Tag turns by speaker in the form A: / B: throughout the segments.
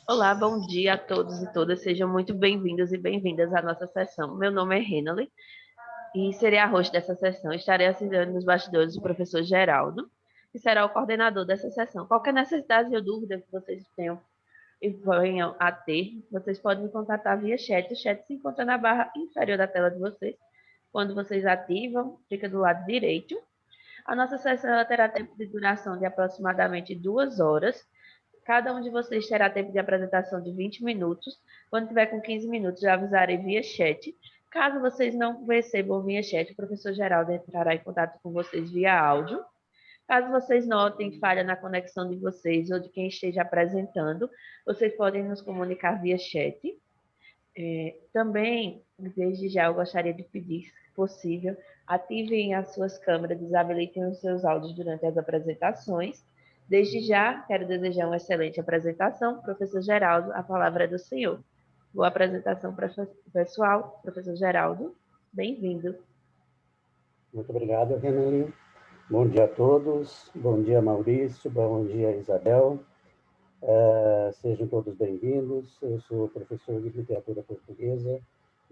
A: Olá, bom dia a todos e todas. Sejam muito bem-vindos e bem-vindas à nossa sessão. Meu nome é Renale e serei a host dessa sessão. Estarei auxiliando nos bastidores o professor Geraldo, que será o coordenador dessa sessão. Qualquer necessidade ou dúvida que vocês tenham e venham a ter, vocês podem me contatar via chat. O chat se encontra na barra inferior da tela de vocês. Quando vocês ativam, fica do lado direito. A nossa sessão ela terá tempo de duração de aproximadamente 2 horas. Cada um de vocês terá tempo de apresentação de 20 minutos. Quando tiver com 15 minutos, já avisarei via chat. Caso vocês não recebam via chat, o professor Geraldo entrará em contato com vocês via áudio. Caso vocês notem falha na conexão de vocês ou de quem esteja apresentando, vocês podem nos comunicar via chat. Também, desde já, eu gostaria de pedir, se possível, ativem as suas câmeras, desabilitem os seus áudios durante as apresentações. Desde já, quero desejar uma excelente apresentação. Professor Geraldo, a palavra é do senhor. Boa apresentação, pessoal. Professor Geraldo, bem-vindo.
B: Muito obrigado, Renali. Bom dia a todos. Bom dia, Maurício. Bom dia, Isabel. Sejam todos bem-vindos. Eu sou professor de literatura portuguesa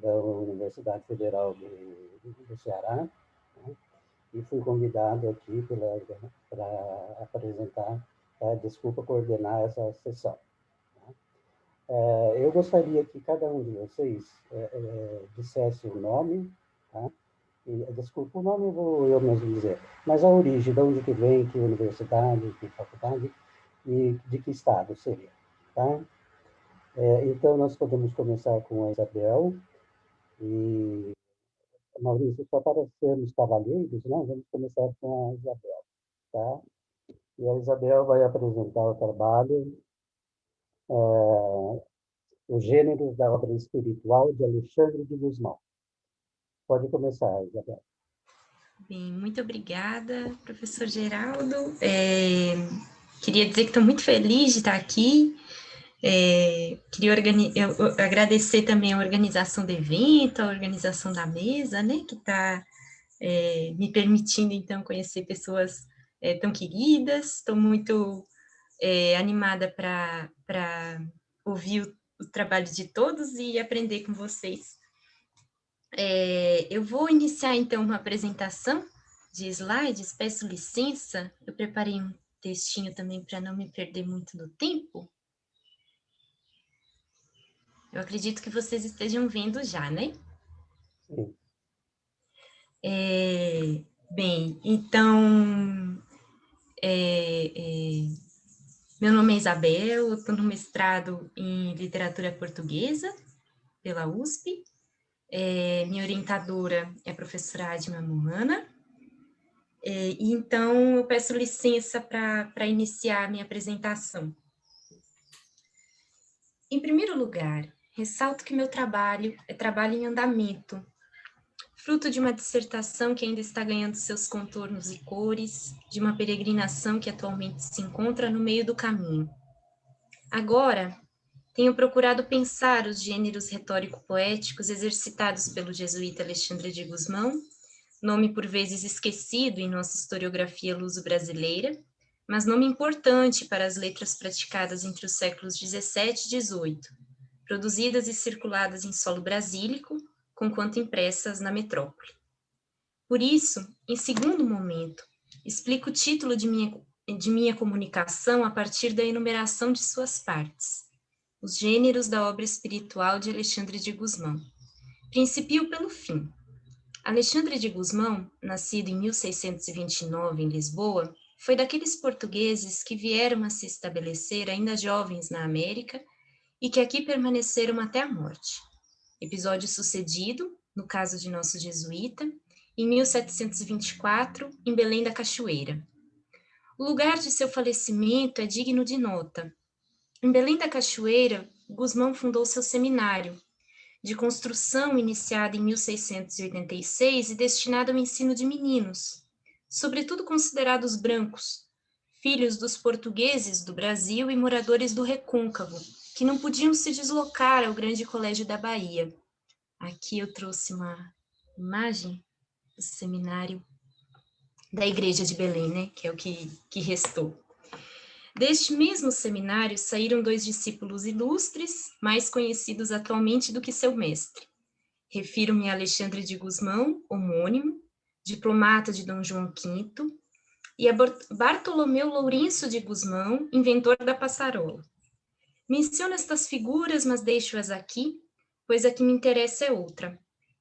B: da Universidade Federal do Ceará, né? E fui convidado aqui para apresentar, coordenar essa sessão. Eu gostaria que cada um de vocês dissesse o nome, tá? Desculpa, o nome eu vou eu mesmo dizer, mas a origem, de onde que vem, que universidade, que faculdade e de que estado seria, tá? Então, nós podemos começar com a Isabel. E, Maurício, só para sermos cavalheiros, né, vamos começar com a Isabel, tá? E a Isabel vai apresentar o trabalho, Os Gêneros da Obra Espiritual, de Alexandre de Gusmão. Pode começar, Isabel.
C: Bem, muito obrigada, professor Geraldo. Queria dizer que estou muito feliz de estar aqui. Queria agradecer também a organização do evento, a organização da mesa, né, que está me permitindo, então, conhecer pessoas tão queridas. Estou muito animada para ouvir o trabalho de todos e aprender com vocês. Eu vou iniciar, então, uma apresentação de slides, peço licença, eu preparei um textinho também para não me perder muito do tempo. Eu acredito que vocês estejam vendo já, né?
B: Sim.
C: Bem, então, meu nome é Isabel, eu estou no mestrado em literatura portuguesa pela USP, minha orientadora é a professora Adma Moana, e então eu peço licença para iniciar a minha apresentação. Em primeiro lugar, ressalto que meu trabalho é trabalho em andamento, fruto de uma dissertação que ainda está ganhando seus contornos e cores, de uma peregrinação que atualmente se encontra no meio do caminho. Agora, tenho procurado pensar os gêneros retórico-poéticos exercitados pelo jesuíta Alexandre de Gusmão, nome por vezes esquecido em nossa historiografia luso-brasileira, mas nome importante para as letras praticadas entre os séculos XVII e XVIII, produzidas e circuladas em solo brasílico, conquanto impressas na metrópole. Por isso, em segundo momento, explico o título de minha comunicação a partir da enumeração de suas partes. Os gêneros da obra espiritual de Alexandre de Gusmão. Principio pelo fim. Alexandre de Gusmão, nascido em 1629 em Lisboa, foi daqueles portugueses que vieram a se estabelecer ainda jovens na América e que aqui permaneceram até a morte. Episódio sucedido, no caso de nosso jesuíta, em 1724, em Belém da Cachoeira. O lugar de seu falecimento é digno de nota. Em Belém da Cachoeira, Gusmão fundou seu seminário, de construção iniciada em 1686 e destinado ao ensino de meninos, sobretudo considerados brancos, filhos dos portugueses do Brasil e moradores do Recôncavo, que não podiam se deslocar ao grande colégio da Bahia. Aqui eu trouxe uma imagem do seminário da igreja de Belém, né, que é o que restou. Deste mesmo seminário saíram 2 discípulos ilustres, mais conhecidos atualmente do que seu mestre. Refiro-me a Alexandre de Gusmão, homônimo, diplomata de Dom João V, e a Bartolomeu Lourenço de Gusmão, inventor da passarola. Menciono estas figuras, mas deixo-as aqui, pois a que me interessa é outra.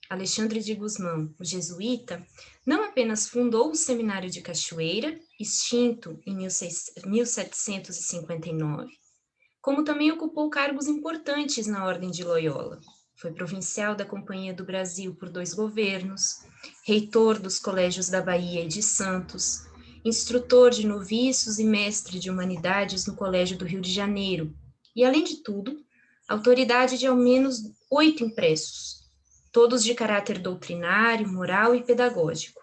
C: Alexandre de Gusmão, o jesuíta, não apenas fundou o Seminário de Cachoeira, extinto em 1759, como também ocupou cargos importantes na Ordem de Loyola. Foi provincial da Companhia do Brasil por 2 governos, reitor dos colégios da Bahia e de Santos, instrutor de noviços e mestre de humanidades no Colégio do Rio de Janeiro, e, além de tudo, autoridade de ao menos 8 impressos, todos de caráter doutrinário, moral e pedagógico,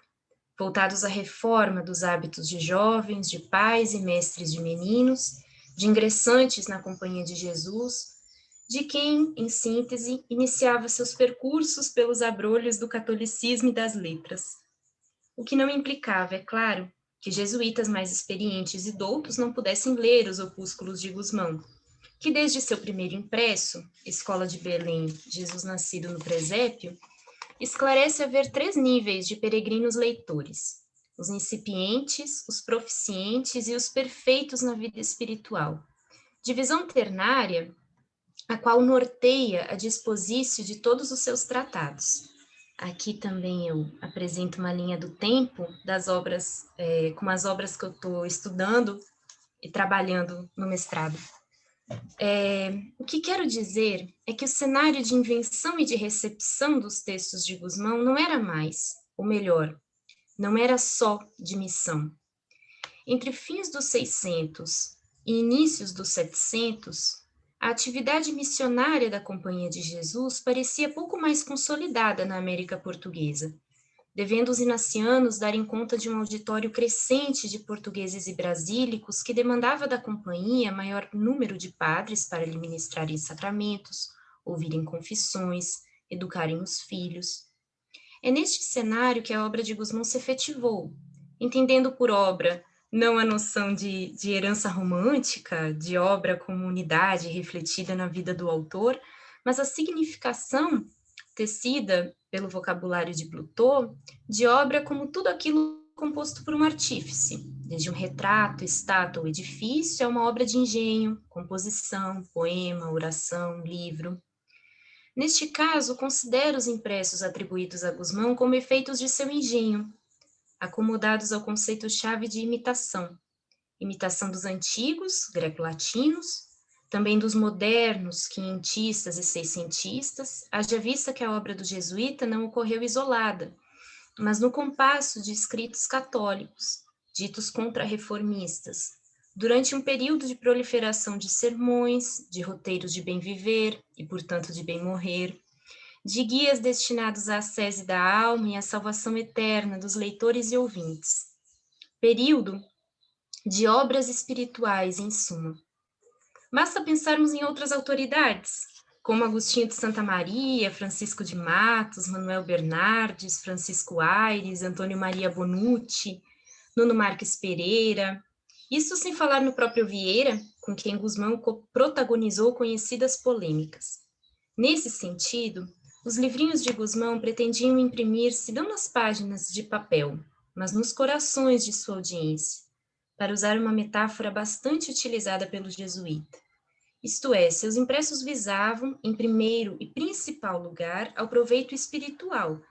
C: voltados à reforma dos hábitos de jovens, de pais e mestres de meninos, de ingressantes na Companhia de Jesus, de quem, em síntese, iniciava seus percursos pelos abrolhos do catolicismo e das letras. O que não implicava, é claro, que jesuítas mais experientes e doutos não pudessem ler os opúsculos de Gusmão, que desde seu primeiro impresso, Escola de Belém, Jesus Nascido no Presépio, esclarece haver 3 níveis de peregrinos leitores: os incipientes, os proficientes e os perfeitos na vida espiritual. Divisão ternária, a qual norteia a disposício de todos os seus tratados. Aqui também eu apresento uma linha do tempo das obras, com as obras que eu estou estudando e trabalhando no mestrado. O que quero dizer é que o cenário de invenção e de recepção dos textos de Gusmão não era mais, ou melhor, não era só de missão. Entre fins dos 600 e inícios dos 700, a atividade missionária da Companhia de Jesus parecia pouco mais consolidada na América Portuguesa, devendo os inacianos darem conta de um auditório crescente de portugueses e brasílicos que demandava da companhia maior número de padres para lhe ministrarem sacramentos, ouvirem confissões, educarem os filhos. É neste cenário que a obra de Gusmão se efetivou, entendendo por obra não a noção de herança romântica, de obra como unidade refletida na vida do autor, mas a significação tecida pelo vocabulário de Blutot, de obra como tudo aquilo composto por um artífice, desde um retrato, estátua ou edifício, a uma obra de engenho, composição, poema, oração, livro. Neste caso, considero os impressos atribuídos a Gusmão como efeitos de seu engenho, acomodados ao conceito-chave de imitação. Imitação dos antigos, greco-latinos, também dos modernos, quinhentistas e seiscentistas, haja vista que a obra do jesuíta não ocorreu isolada, mas no compasso de escritos católicos, ditos contra-reformistas, durante um período de proliferação de sermões, de roteiros de bem viver e, portanto, de bem morrer, de guias destinados à ascese da alma e à salvação eterna dos leitores e ouvintes. Período de obras espirituais, em suma. Basta pensarmos em outras autoridades, como Agostinho de Santa Maria, Francisco de Matos, Manuel Bernardes, Francisco Aires, Antônio Maria Bonucci, Nuno Marques Pereira, isso sem falar no próprio Vieira, com quem Gusmão protagonizou conhecidas polêmicas. Nesse sentido, os livrinhos de Gusmão pretendiam imprimir-se não nas páginas de papel, mas nos corações de sua audiência, para usar uma metáfora bastante utilizada pelo jesuíta. Isto é, seus impressos visavam, em primeiro e principal lugar, ao proveito espiritual,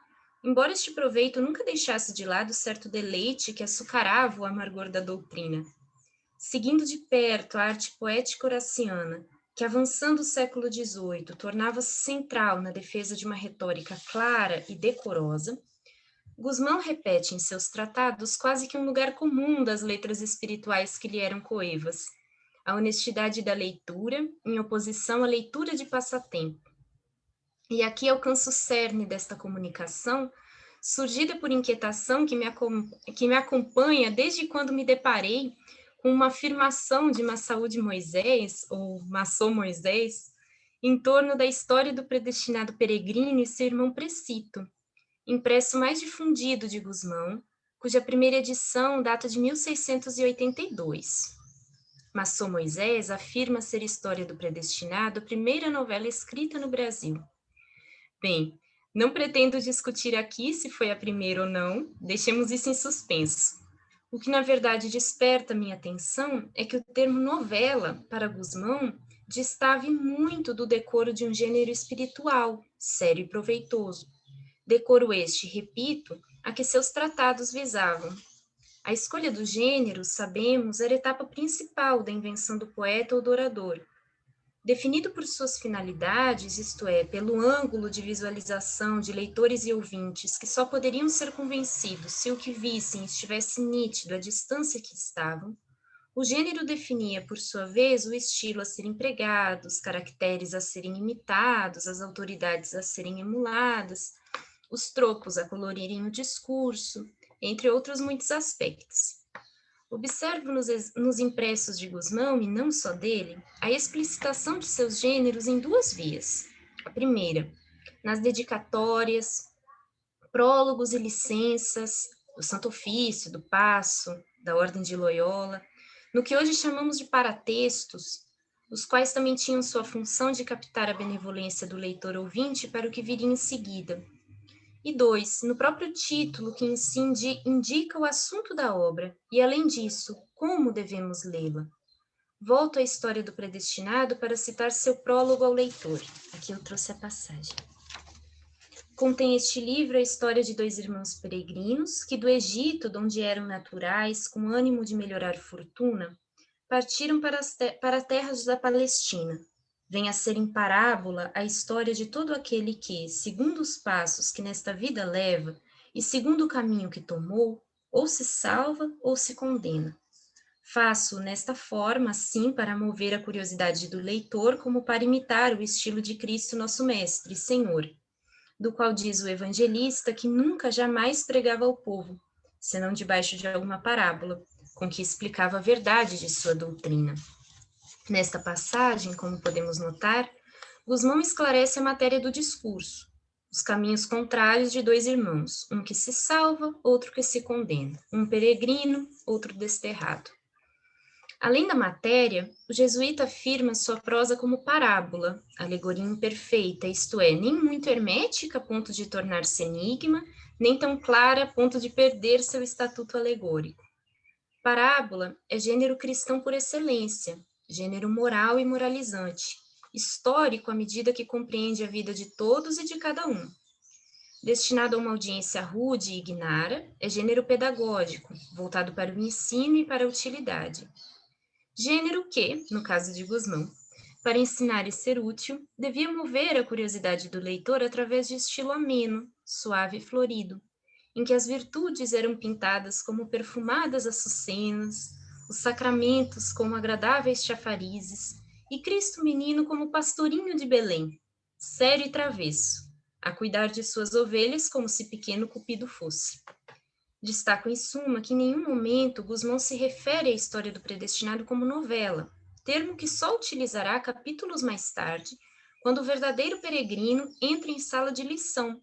C: embora este proveito nunca deixasse de lado certo deleite que açucarava o amargor da doutrina. Seguindo de perto a arte poética horaciana, que avançando o século XVIII tornava-se central na defesa de uma retórica clara e decorosa, Gusmão repete em seus tratados quase que um lugar comum das letras espirituais que lhe eram coevas, a honestidade da leitura em oposição à leitura de passatempo. E aqui alcanço o cerne desta comunicação, surgida por inquietação que me acompanha desde quando me deparei com uma afirmação de Massaú de Moisés, ou Massô Moisés, em torno da história do predestinado peregrino e seu irmão Precito, impresso mais difundido de Gusmão, cuja primeira edição data de 1682. Maçom Moisés afirma ser História do Predestinado a primeira novela escrita no Brasil. Bem, não pretendo discutir aqui se foi a primeira ou não, deixemos isso em suspenso. O que, na verdade, desperta minha atenção é que o termo novela, para Gusmão, distave muito do decoro de um gênero espiritual, sério e proveitoso. Decoro este, repito, a que seus tratados visavam. A escolha do gênero, sabemos, era a etapa principal da invenção do poeta ou do orador. Definido por suas finalidades, isto é, pelo ângulo de visualização de leitores e ouvintes que só poderiam ser convencidos se o que vissem estivesse nítido à distância que estavam, o gênero definia, por sua vez, o estilo a ser empregado, os caracteres a serem imitados, as autoridades a serem emuladas, os tropos a colorirem o discurso, entre outros muitos aspectos. Observo nos impressos de Gusmão, e não só dele, a explicitação de seus gêneros em duas vias. A primeira, nas dedicatórias, prólogos e licenças do Santo Ofício, do Paço, da Ordem de Loyola, no que hoje chamamos de paratextos, os quais também tinham sua função de captar a benevolência do leitor ouvinte para o que viria em seguida. E 2, no próprio título, que em si indica o assunto da obra, e além disso, como devemos lê-la. Volto à História do Predestinado para citar seu prólogo ao leitor. Aqui eu trouxe a passagem. Contém este livro a história de 2 irmãos peregrinos, que do Egito, de onde eram naturais, com ânimo de melhorar fortuna, partiram para terras da Palestina. Vem a ser em parábola a história de todo aquele que, segundo os passos que nesta vida leva e segundo o caminho que tomou, ou se salva ou se condena. Faço nesta forma, assim, para mover a curiosidade do leitor, como para imitar o estilo de Cristo nosso Mestre e Senhor, do qual diz o evangelista que nunca jamais pregava ao povo, senão debaixo de alguma parábola, com que explicava a verdade de sua doutrina. Nesta passagem, como podemos notar, Gusmão esclarece a matéria do discurso, os caminhos contrários de 2 irmãos, um que se salva, outro que se condena, um peregrino, outro desterrado. Além da matéria, o jesuíta afirma sua prosa como parábola, alegoria imperfeita, isto é, nem muito hermética a ponto de tornar-se enigma, nem tão clara a ponto de perder seu estatuto alegórico. Parábola é gênero cristão por excelência, gênero moral e moralizante, histórico à medida que compreende a vida de todos e de cada um. Destinado a uma audiência rude e ignara, é gênero pedagógico, voltado para o ensino e para a utilidade. Gênero que, no caso de Gusmão, para ensinar e ser útil, devia mover a curiosidade do leitor através de estilo ameno, suave e florido, em que as virtudes eram pintadas como perfumadas açucenas, os sacramentos como agradáveis chafarizes, e Cristo menino como pastorinho de Belém, sério e travesso, a cuidar de suas ovelhas como se pequeno cupido fosse. Destaco, em suma, que em nenhum momento Gusmão se refere à História do Predestinado como novela, termo que só utilizará capítulos mais tarde, quando o verdadeiro peregrino entra em sala de lição,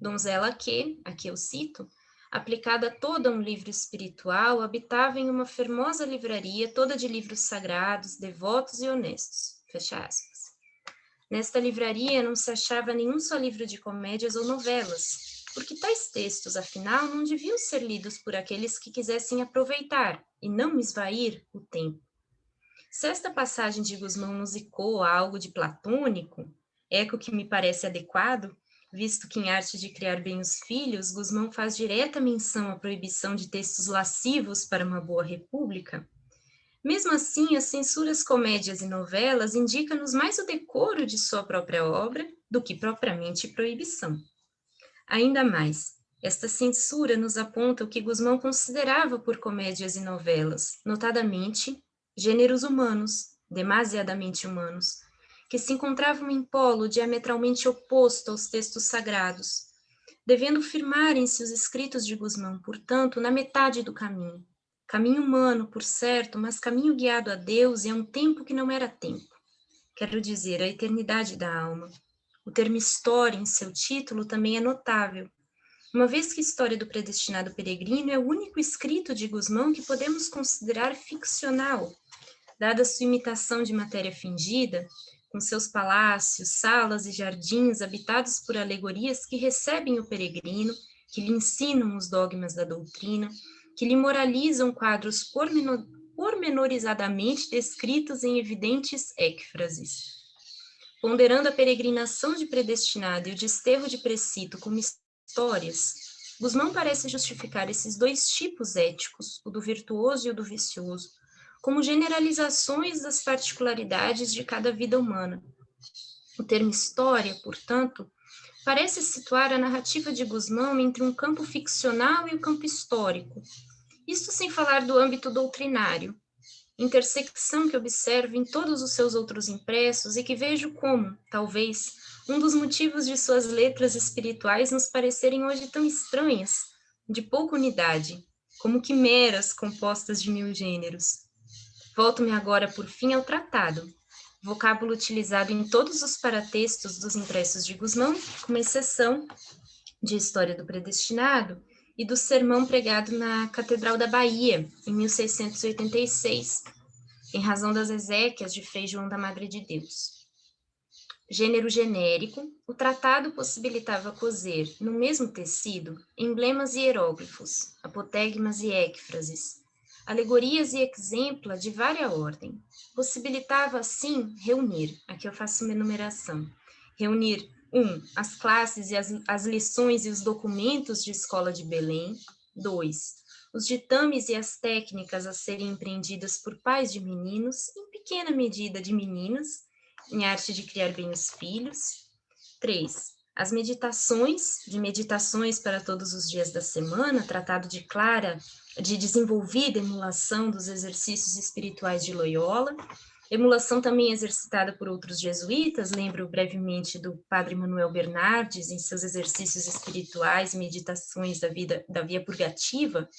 C: donzela que, aqui eu cito, aplicada toda a um livro espiritual, habitava em uma formosa livraria toda de livros sagrados, devotos e honestos. Fecha aspas. Nesta livraria não se achava nenhum só livro de comédias ou novelas, porque tais textos, afinal, não deviam ser lidos por aqueles que quisessem aproveitar e não esvair o tempo. Se esta passagem de Gusmão musicou algo de platônico, eco que me parece adequado, visto que em Arte de Criar Bem os Filhos, Gusmão faz direta menção à proibição de textos lascivos para uma boa república, mesmo assim, as censuras comédias e novelas indicam-nos mais o decoro de sua própria obra do que propriamente proibição. Ainda mais, esta censura nos aponta o que Gusmão considerava por comédias e novelas, notadamente, gêneros humanos, demasiadamente humanos, que se encontravam em polo diametralmente oposto aos textos sagrados, devendo firmarem-se os escritos de Gusmão, portanto, na metade do caminho. Caminho humano, por certo, mas caminho guiado a Deus e a um tempo que não era tempo. Quero dizer, a eternidade da alma. O termo história em seu título também é notável, uma vez que História do Predestinado Peregrino é o único escrito de Gusmão que podemos considerar ficcional, dada sua imitação de matéria fingida, com seus palácios, salas e jardins habitados por alegorias que recebem o peregrino, que lhe ensinam os dogmas da doutrina, que lhe moralizam quadros pormenorizadamente descritos em evidentes êcfrases. Ponderando a peregrinação de predestinado e o desterro de precito como histórias, Gusmão parece justificar esses dois tipos éticos, o do virtuoso e o do vicioso, como generalizações das particularidades de cada vida humana. O termo história, portanto, parece situar a narrativa de Gusmão entre um campo ficcional e o campo histórico, isto sem falar do âmbito doutrinário, intersecção que observo em todos os seus outros impressos e que vejo como, talvez, um dos motivos de suas letras espirituais nos parecerem hoje tão estranhas, de pouca unidade, como quimeras compostas de 1000 gêneros. Volto-me agora, por fim, ao tratado, vocábulo utilizado em todos os paratextos dos impressos de Gusmão, com exceção de História do Predestinado e do sermão pregado na Catedral da Bahia, em 1686, em razão das exéquias de Frei João da Madre de Deus. Gênero genérico, o tratado possibilitava coser, no mesmo tecido, emblemas e hieróglifos, apotegmas e ecfrases, alegorias e exempla de vária ordem. Possibilitava, assim, reunir, aqui eu faço uma enumeração, reunir 1. As classes e as lições e os documentos de escola de Belém. 2. Os ditames e as técnicas a serem empreendidas por pais de meninos, em pequena medida de meninas, em arte de criar bem os filhos. 3. As meditações para todos os dias da semana, tratado de desenvolvida emulação dos exercícios espirituais de Loyola, emulação também exercitada por outros jesuítas, lembro brevemente do padre Manuel Bernardes, em seus exercícios espirituais e meditações da via purgativa.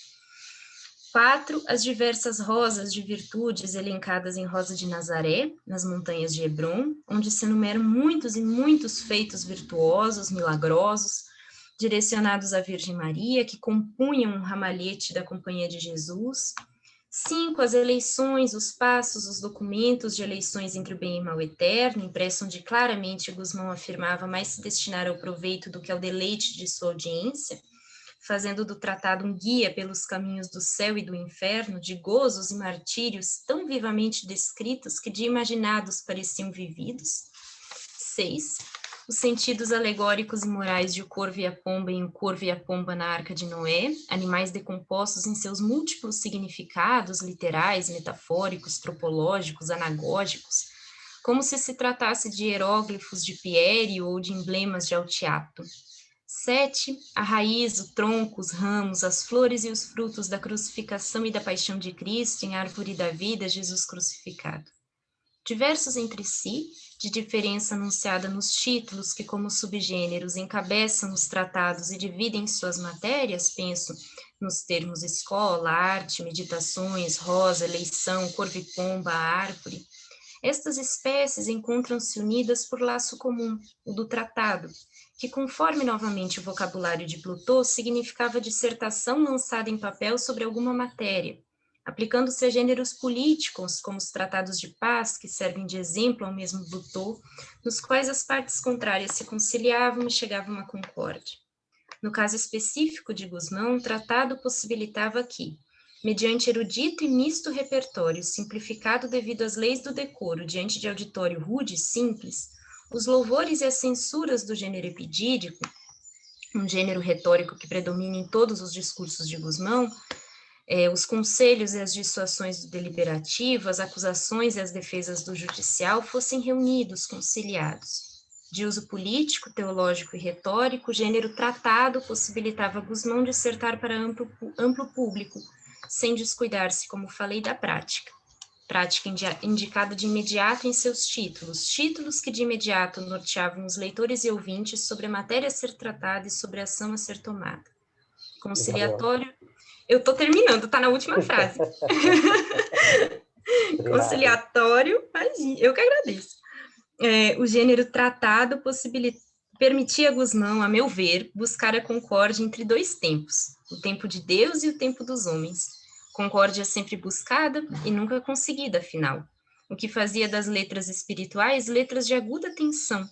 C: 4. As diversas rosas de virtudes elencadas em Rosa de Nazaré, nas montanhas de Hebrom, onde se enumeram muitos e muitos feitos virtuosos, milagrosos, direcionados à Virgem Maria, que compunham um ramalhete da Companhia de Jesus. 5. As eleições, os passos, os documentos de eleições entre o bem e o mal eterno, impresso onde claramente Gusmão afirmava mais se destinar ao proveito do que ao deleite de sua audiência, fazendo do tratado um guia pelos caminhos do céu e do inferno, de gozos e martírios tão vivamente descritos que de imaginados pareciam vividos. 6. Os sentidos alegóricos e morais de O Corvo e a Pomba em O Corvo e a Pomba na Arca de Noé, animais decompostos em seus múltiplos significados literais, metafóricos, tropológicos, anagógicos, como se tratasse de hieróglifos de Pierre ou de emblemas de Altiato. 7. A raiz, o tronco, os ramos, as flores e os frutos da crucificação e da paixão de Cristo em Árvore da Vida, Jesus crucificado. Diversos entre si, de diferença anunciada nos títulos que, como subgêneros, encabeçam os tratados e dividem suas matérias, penso nos termos escola, arte, meditações, rosa, eleição, corvo e pomba, árvore. Estas espécies encontram-se unidas por laço comum, o do tratado, que, conforme novamente o vocabulário de Plutôt, significava dissertação lançada em papel sobre alguma matéria, aplicando-se a gêneros políticos, como os tratados de paz, que servem de exemplo ao mesmo Plutôt, nos quais as partes contrárias se conciliavam e chegavam à concórdia. No caso específico de Gusmão, o tratado possibilitava que, mediante erudito e misto repertório, simplificado devido às leis do decoro diante de auditório rude e simples, os louvores e as censuras do gênero epidídico, um gênero retórico que predomina em todos os discursos de Gusmão, os conselhos e as dissuasões do deliberativo, as acusações e as defesas do judicial fossem reunidos, conciliados. De uso político, teológico e retórico, o gênero tratado possibilitava Gusmão dissertar para amplo público, sem descuidar-se, como falei, da prática indicada de imediato em seus títulos que de imediato norteavam os leitores e ouvintes sobre a matéria a ser tratada e sobre a ação a ser tomada. Conciliatório, eu estou terminando, está na última frase. Conciliatório, eu que agradeço. O gênero tratado permitia a Gusmão, a meu ver, buscar a concórdia entre dois tempos, o tempo de Deus e o tempo dos homens, concórdia sempre buscada e nunca conseguida, afinal. O que fazia das letras espirituais letras de aguda tensão,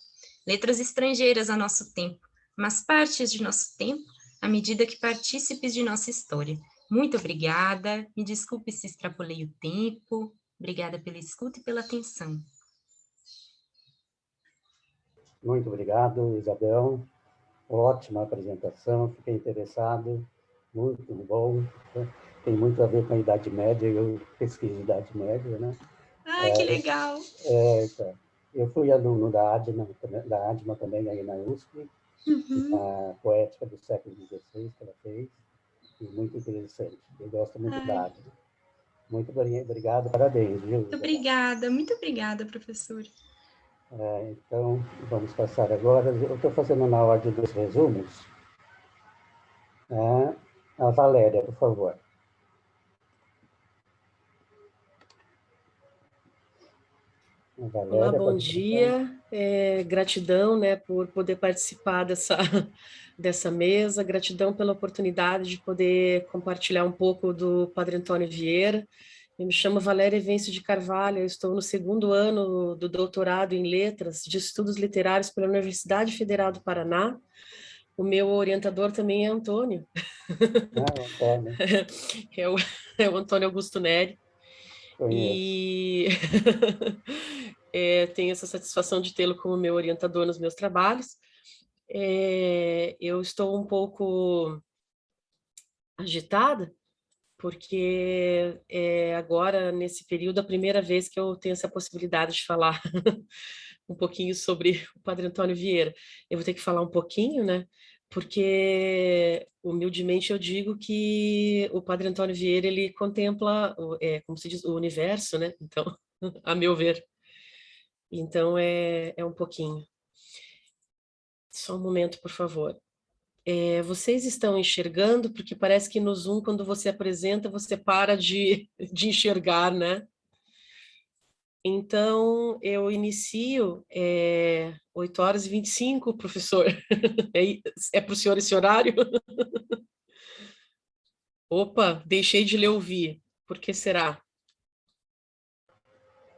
C: letras estrangeiras a nosso tempo, mas partes de nosso tempo à medida que partícipes de nossa história. Muito obrigada, me desculpe se extrapolei o tempo, obrigada pela escuta e pela atenção.
B: Muito obrigado, Isabel. Ótima apresentação, fiquei interessado, muito bom. Tem muito a ver com a Idade Média, eu pesquiso Idade Média, né?
C: Ai, que legal!
B: Então, eu fui aluno da ADMA também, aí na USP, a poética do século XVI que ela fez, e muito interessante. Eu gosto muito da ADMA. Muito obrigado, parabéns, viu?
C: Muito obrigada, professor.
B: Então, vamos passar agora. Eu estou fazendo na ordem dos resumos. A Valéria, por favor.
D: Olá, bom dia. Gratidão, né, por poder participar dessa mesa. Gratidão pela oportunidade de poder compartilhar um pouco do Padre Antônio Vieira. Eu me chamo Valéria Evêncio de Carvalho, eu estou no 2º ano do doutorado em Letras de Estudos Literários pela Universidade Federal do Paraná. O meu orientador também é Antônio.
B: Antônio.
D: É o Antônio Augusto Neri. E tenho essa satisfação de tê-lo como meu orientador nos meus trabalhos. Eu estou um pouco agitada, porque agora, nesse período, a primeira vez que eu tenho essa possibilidade de falar um pouquinho sobre o Padre Antônio Vieira. Eu vou ter que falar um pouquinho, né? Porque, humildemente, eu digo que o Padre Antônio Vieira, ele contempla, como se diz, o universo, né? Então, a meu ver. Então, é um pouquinho. Só um momento, por favor. Vocês estão enxergando? Porque parece que no Zoom, quando você apresenta, você para de enxergar, né? Então, eu inicio 8h25, professor. É para o senhor esse horário? Opa, deixei de lhe ouvir. Por que será?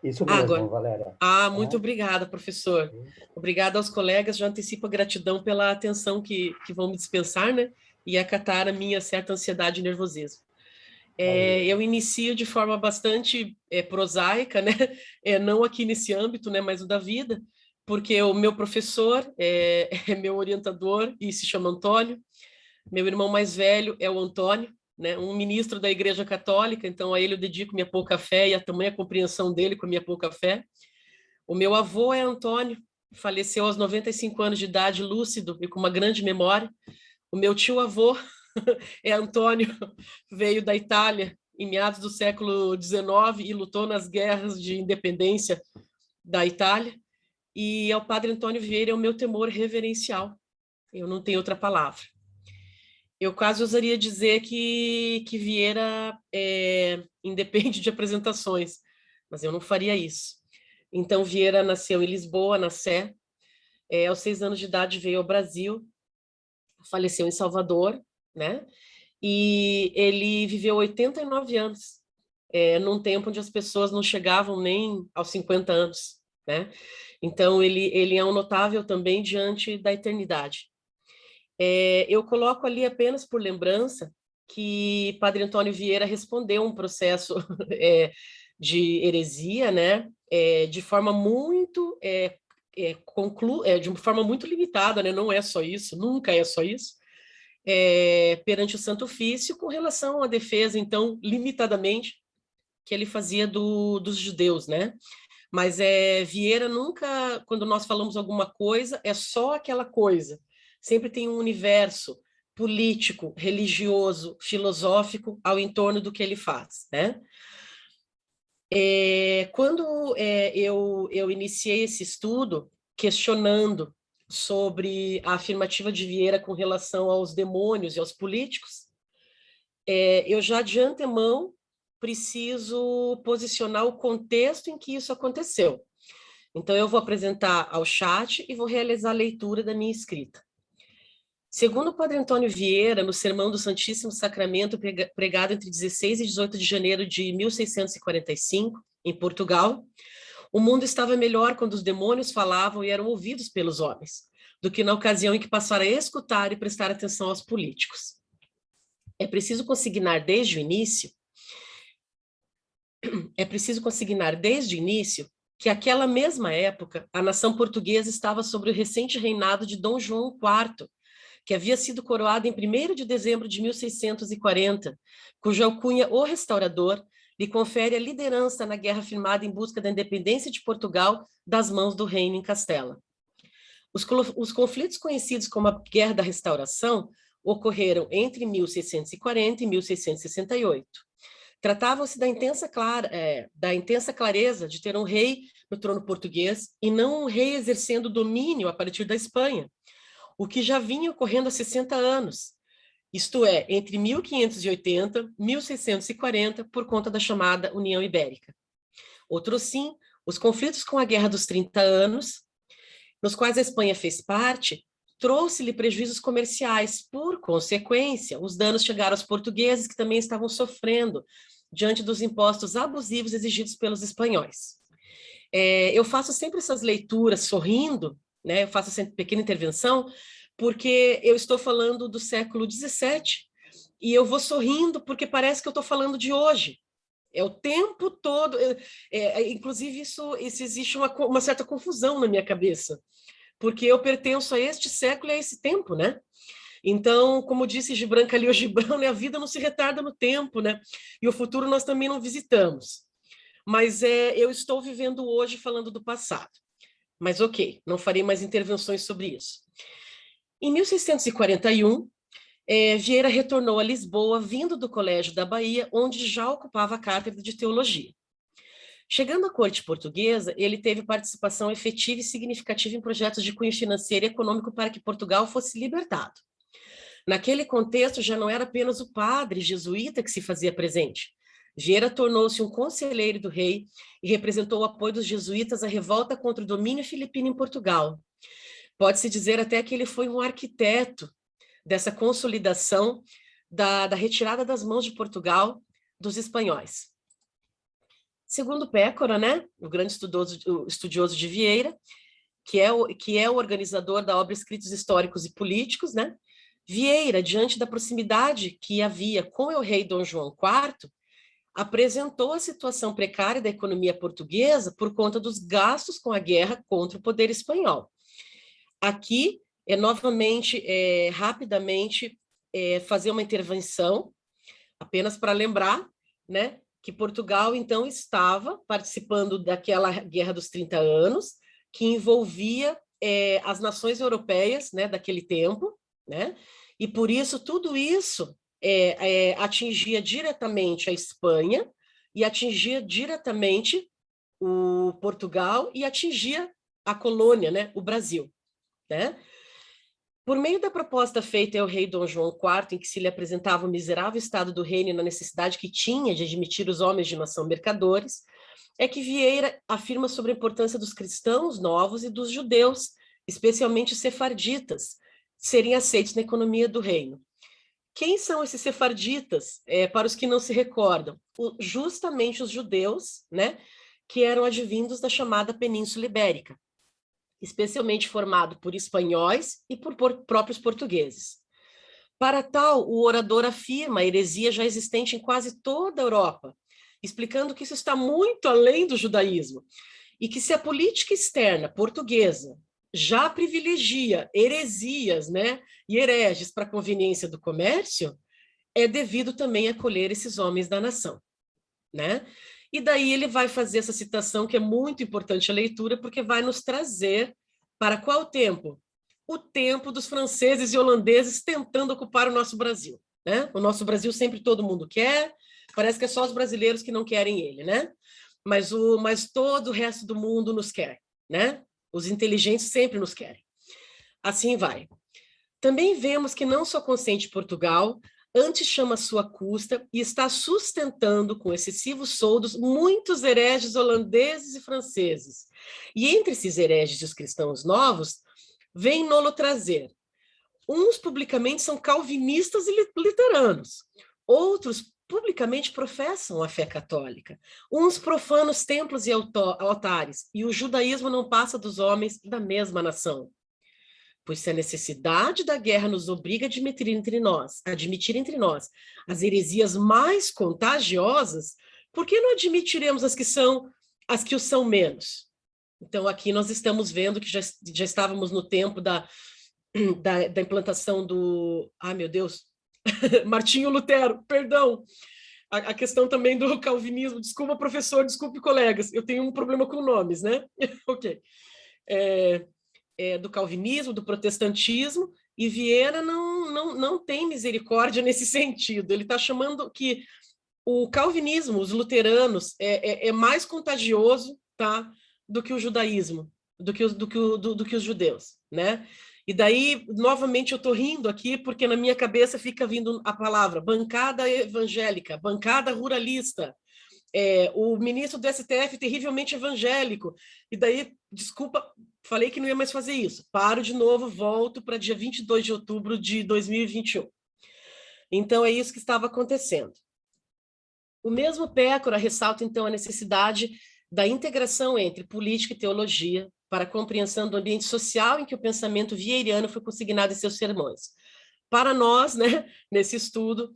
B: Isso mesmo, agora. Valéria.
D: Muito obrigada, professor. Obrigada aos colegas, já antecipo a gratidão pela atenção que vão me dispensar, né? E acatar a minha certa ansiedade e nervosismo. Eu inicio de forma bastante prosaica, né? Não aqui nesse âmbito, né? Mas o da vida, porque o meu professor é meu orientador e se chama Antônio. Meu irmão mais velho é o Antônio, né? Um ministro da Igreja Católica, então a ele eu dedico minha pouca fé e a tamanha compreensão dele com a minha pouca fé. O meu avô é Antônio, faleceu aos 95 anos de idade, lúcido e com uma grande memória. O meu tio-avô é Antônio, veio da Itália em meados do século XIX e lutou nas guerras de independência da Itália. E ao Padre Antônio Vieira é o meu temor reverencial. Eu não tenho outra palavra. Eu quase ousaria dizer que Vieira independe de apresentações, mas eu não faria isso. Então, Vieira nasceu em Lisboa, na Sé. Aos 6 anos de idade veio ao Brasil, faleceu em Salvador, né? E ele viveu 89 anos, num tempo onde as pessoas não chegavam nem aos 50 anos, né? Então, ele é um notável também diante da eternidade. Eu coloco ali apenas por lembrança que Padre Antônio Vieira respondeu um processo de heresia, né? De forma muito de uma forma muito limitada, né? Não é só isso, nunca é só isso. Perante o Santo Ofício, com relação à defesa, então, limitadamente, que ele fazia dos judeus, né? Mas Vieira nunca, quando nós falamos alguma coisa, é só aquela coisa. Sempre tem um universo político, religioso, filosófico ao entorno do que ele faz, né? Quando eu iniciei esse estudo, questionando sobre a afirmativa de Vieira com relação aos demônios e aos políticos, eu já de antemão preciso posicionar o contexto em que isso aconteceu. Então, eu vou apresentar ao chat e vou realizar a leitura da minha escrita. Segundo o Padre Antônio Vieira, no Sermão do Santíssimo Sacramento, pregado entre 16 e 18 de janeiro de 1645, em Portugal, o mundo estava melhor quando os demônios falavam e eram ouvidos pelos homens, do que na ocasião em que passaram a escutar e prestar atenção aos políticos. É preciso consignar desde o início que aquela mesma época a nação portuguesa estava sob o recente reinado de Dom João IV, que havia sido coroado em 1º de dezembro de 1640, cuja alcunha, o Restaurador, lhe confere a liderança na guerra firmada em busca da independência de Portugal das mãos do reino em Castela. Os conflitos conhecidos como a Guerra da Restauração ocorreram entre 1640 e 1668. Tratavam-se da intensa clareza de ter um rei no trono português e não um rei exercendo domínio a partir da Espanha, o que já vinha ocorrendo há 60 anos, isto é, entre 1580 e 1640, por conta da chamada União Ibérica. Outro sim, os conflitos com a Guerra dos 30 Anos, nos quais a Espanha fez parte, trouxe-lhe prejuízos comerciais. Por consequência, os danos chegaram aos portugueses, que também estavam sofrendo diante dos impostos abusivos exigidos pelos espanhóis. Eu faço sempre essas leituras sorrindo, né? Eu faço sempre pequena intervenção, porque eu estou falando do século XVII, e eu vou sorrindo porque parece que eu estou falando de hoje. É o tempo todo, inclusive isso existe uma certa confusão na minha cabeça, porque eu pertenço a este século e a esse tempo, né? Então, como disse Gibran Khalil Gibran, né, a vida não se retarda no tempo, né? E o futuro nós também não visitamos. Mas eu estou vivendo hoje falando do passado. Mas ok, não farei mais intervenções sobre isso. Em 1641, Vieira retornou a Lisboa, vindo do Colégio da Bahia, onde já ocupava a cátedra de teologia. Chegando à corte portuguesa, ele teve participação efetiva e significativa em projetos de cunho financeiro e econômico para que Portugal fosse libertado. Naquele contexto, já não era apenas o padre jesuíta que se fazia presente. Vieira tornou-se um conselheiro do rei e representou o apoio dos jesuítas à revolta contra o domínio filipino em Portugal. Pode-se dizer até que ele foi um arquiteto dessa consolidação da retirada das mãos de Portugal dos espanhóis. Segundo Pécora, né, o grande estudioso de Vieira, que é o organizador da obra Escritos Históricos e Políticos, né, Vieira, diante da proximidade que havia com o rei Dom João IV, apresentou a situação precária da economia portuguesa por conta dos gastos com a guerra contra o poder espanhol. Aqui, novamente, rapidamente, fazer uma intervenção, apenas para lembrar, né, que Portugal, então, estava participando daquela Guerra dos 30 Anos, que envolvia as nações europeias, né, daquele tempo, né, e por isso tudo isso atingia diretamente a Espanha e atingia diretamente o Portugal e atingia a colônia, né, o Brasil, né? Por meio da proposta feita ao rei Dom João IV, em que se lhe apresentava o miserável estado do reino e na necessidade que tinha de admitir os homens de nação mercadores, é que Vieira afirma sobre a importância dos cristãos novos e dos judeus, especialmente os sefarditas, serem aceitos na economia do reino. Quem são esses sefarditas? Para os que não se recordam, justamente os judeus, né, que eram advindos da chamada Península Ibérica, especialmente formado por espanhóis e por próprios portugueses. Para tal, o orador afirma a heresia já existente em quase toda a Europa, explicando que isso está muito além do judaísmo, e que se a política externa portuguesa já privilegia heresias, né, e hereges para a conveniência do comércio, é devido também acolher esses homens da nação, né? E daí ele vai fazer essa citação, que é muito importante a leitura, porque vai nos trazer para qual tempo? O tempo dos franceses e holandeses tentando ocupar o nosso Brasil, né? O nosso Brasil sempre todo mundo quer, parece que é só os brasileiros que não querem ele, né? Mas todo o resto do mundo nos quer, né? Os inteligentes sempre nos querem. Assim vai. Também vemos que não só consente Portugal, antes chama a sua custa e está sustentando com excessivos soldos muitos hereges holandeses e franceses. E entre esses hereges e os cristãos novos, vem nolo trazer uns publicamente são calvinistas e luteranos, outros publicamente professam a fé católica, uns profanam os templos e altares, e o judaísmo não passa dos homens da mesma nação. Pois se a necessidade da guerra nos obriga a admitir entre nós as heresias mais contagiosas, por que não admitiremos as que o são menos? Então, aqui nós estamos vendo que já estávamos no tempo da implantação do... Ai, meu Deus! Martinho Lutero, perdão! A questão também do calvinismo. Desculpa, professor, desculpe, colegas. Eu tenho um problema com nomes, né? Ok. Do calvinismo, do protestantismo, e Vieira não tem misericórdia nesse sentido. Ele está chamando que o calvinismo, os luteranos, é mais contagioso, tá, do que o judaísmo, do que os judeus, né? E daí, novamente, eu estou rindo aqui, porque na minha cabeça fica vindo a palavra bancada evangélica, bancada ruralista, o ministro do STF terrivelmente evangélico, e daí, desculpa, falei que não ia mais fazer isso, paro de novo, volto para dia 22 de outubro de 2021. Então, é isso que estava acontecendo. O mesmo Pécora ressalta, então, a necessidade da integração entre política e teologia para a compreensão do ambiente social em que o pensamento vieiriano foi consignado em seus sermões. Para nós, né, nesse estudo,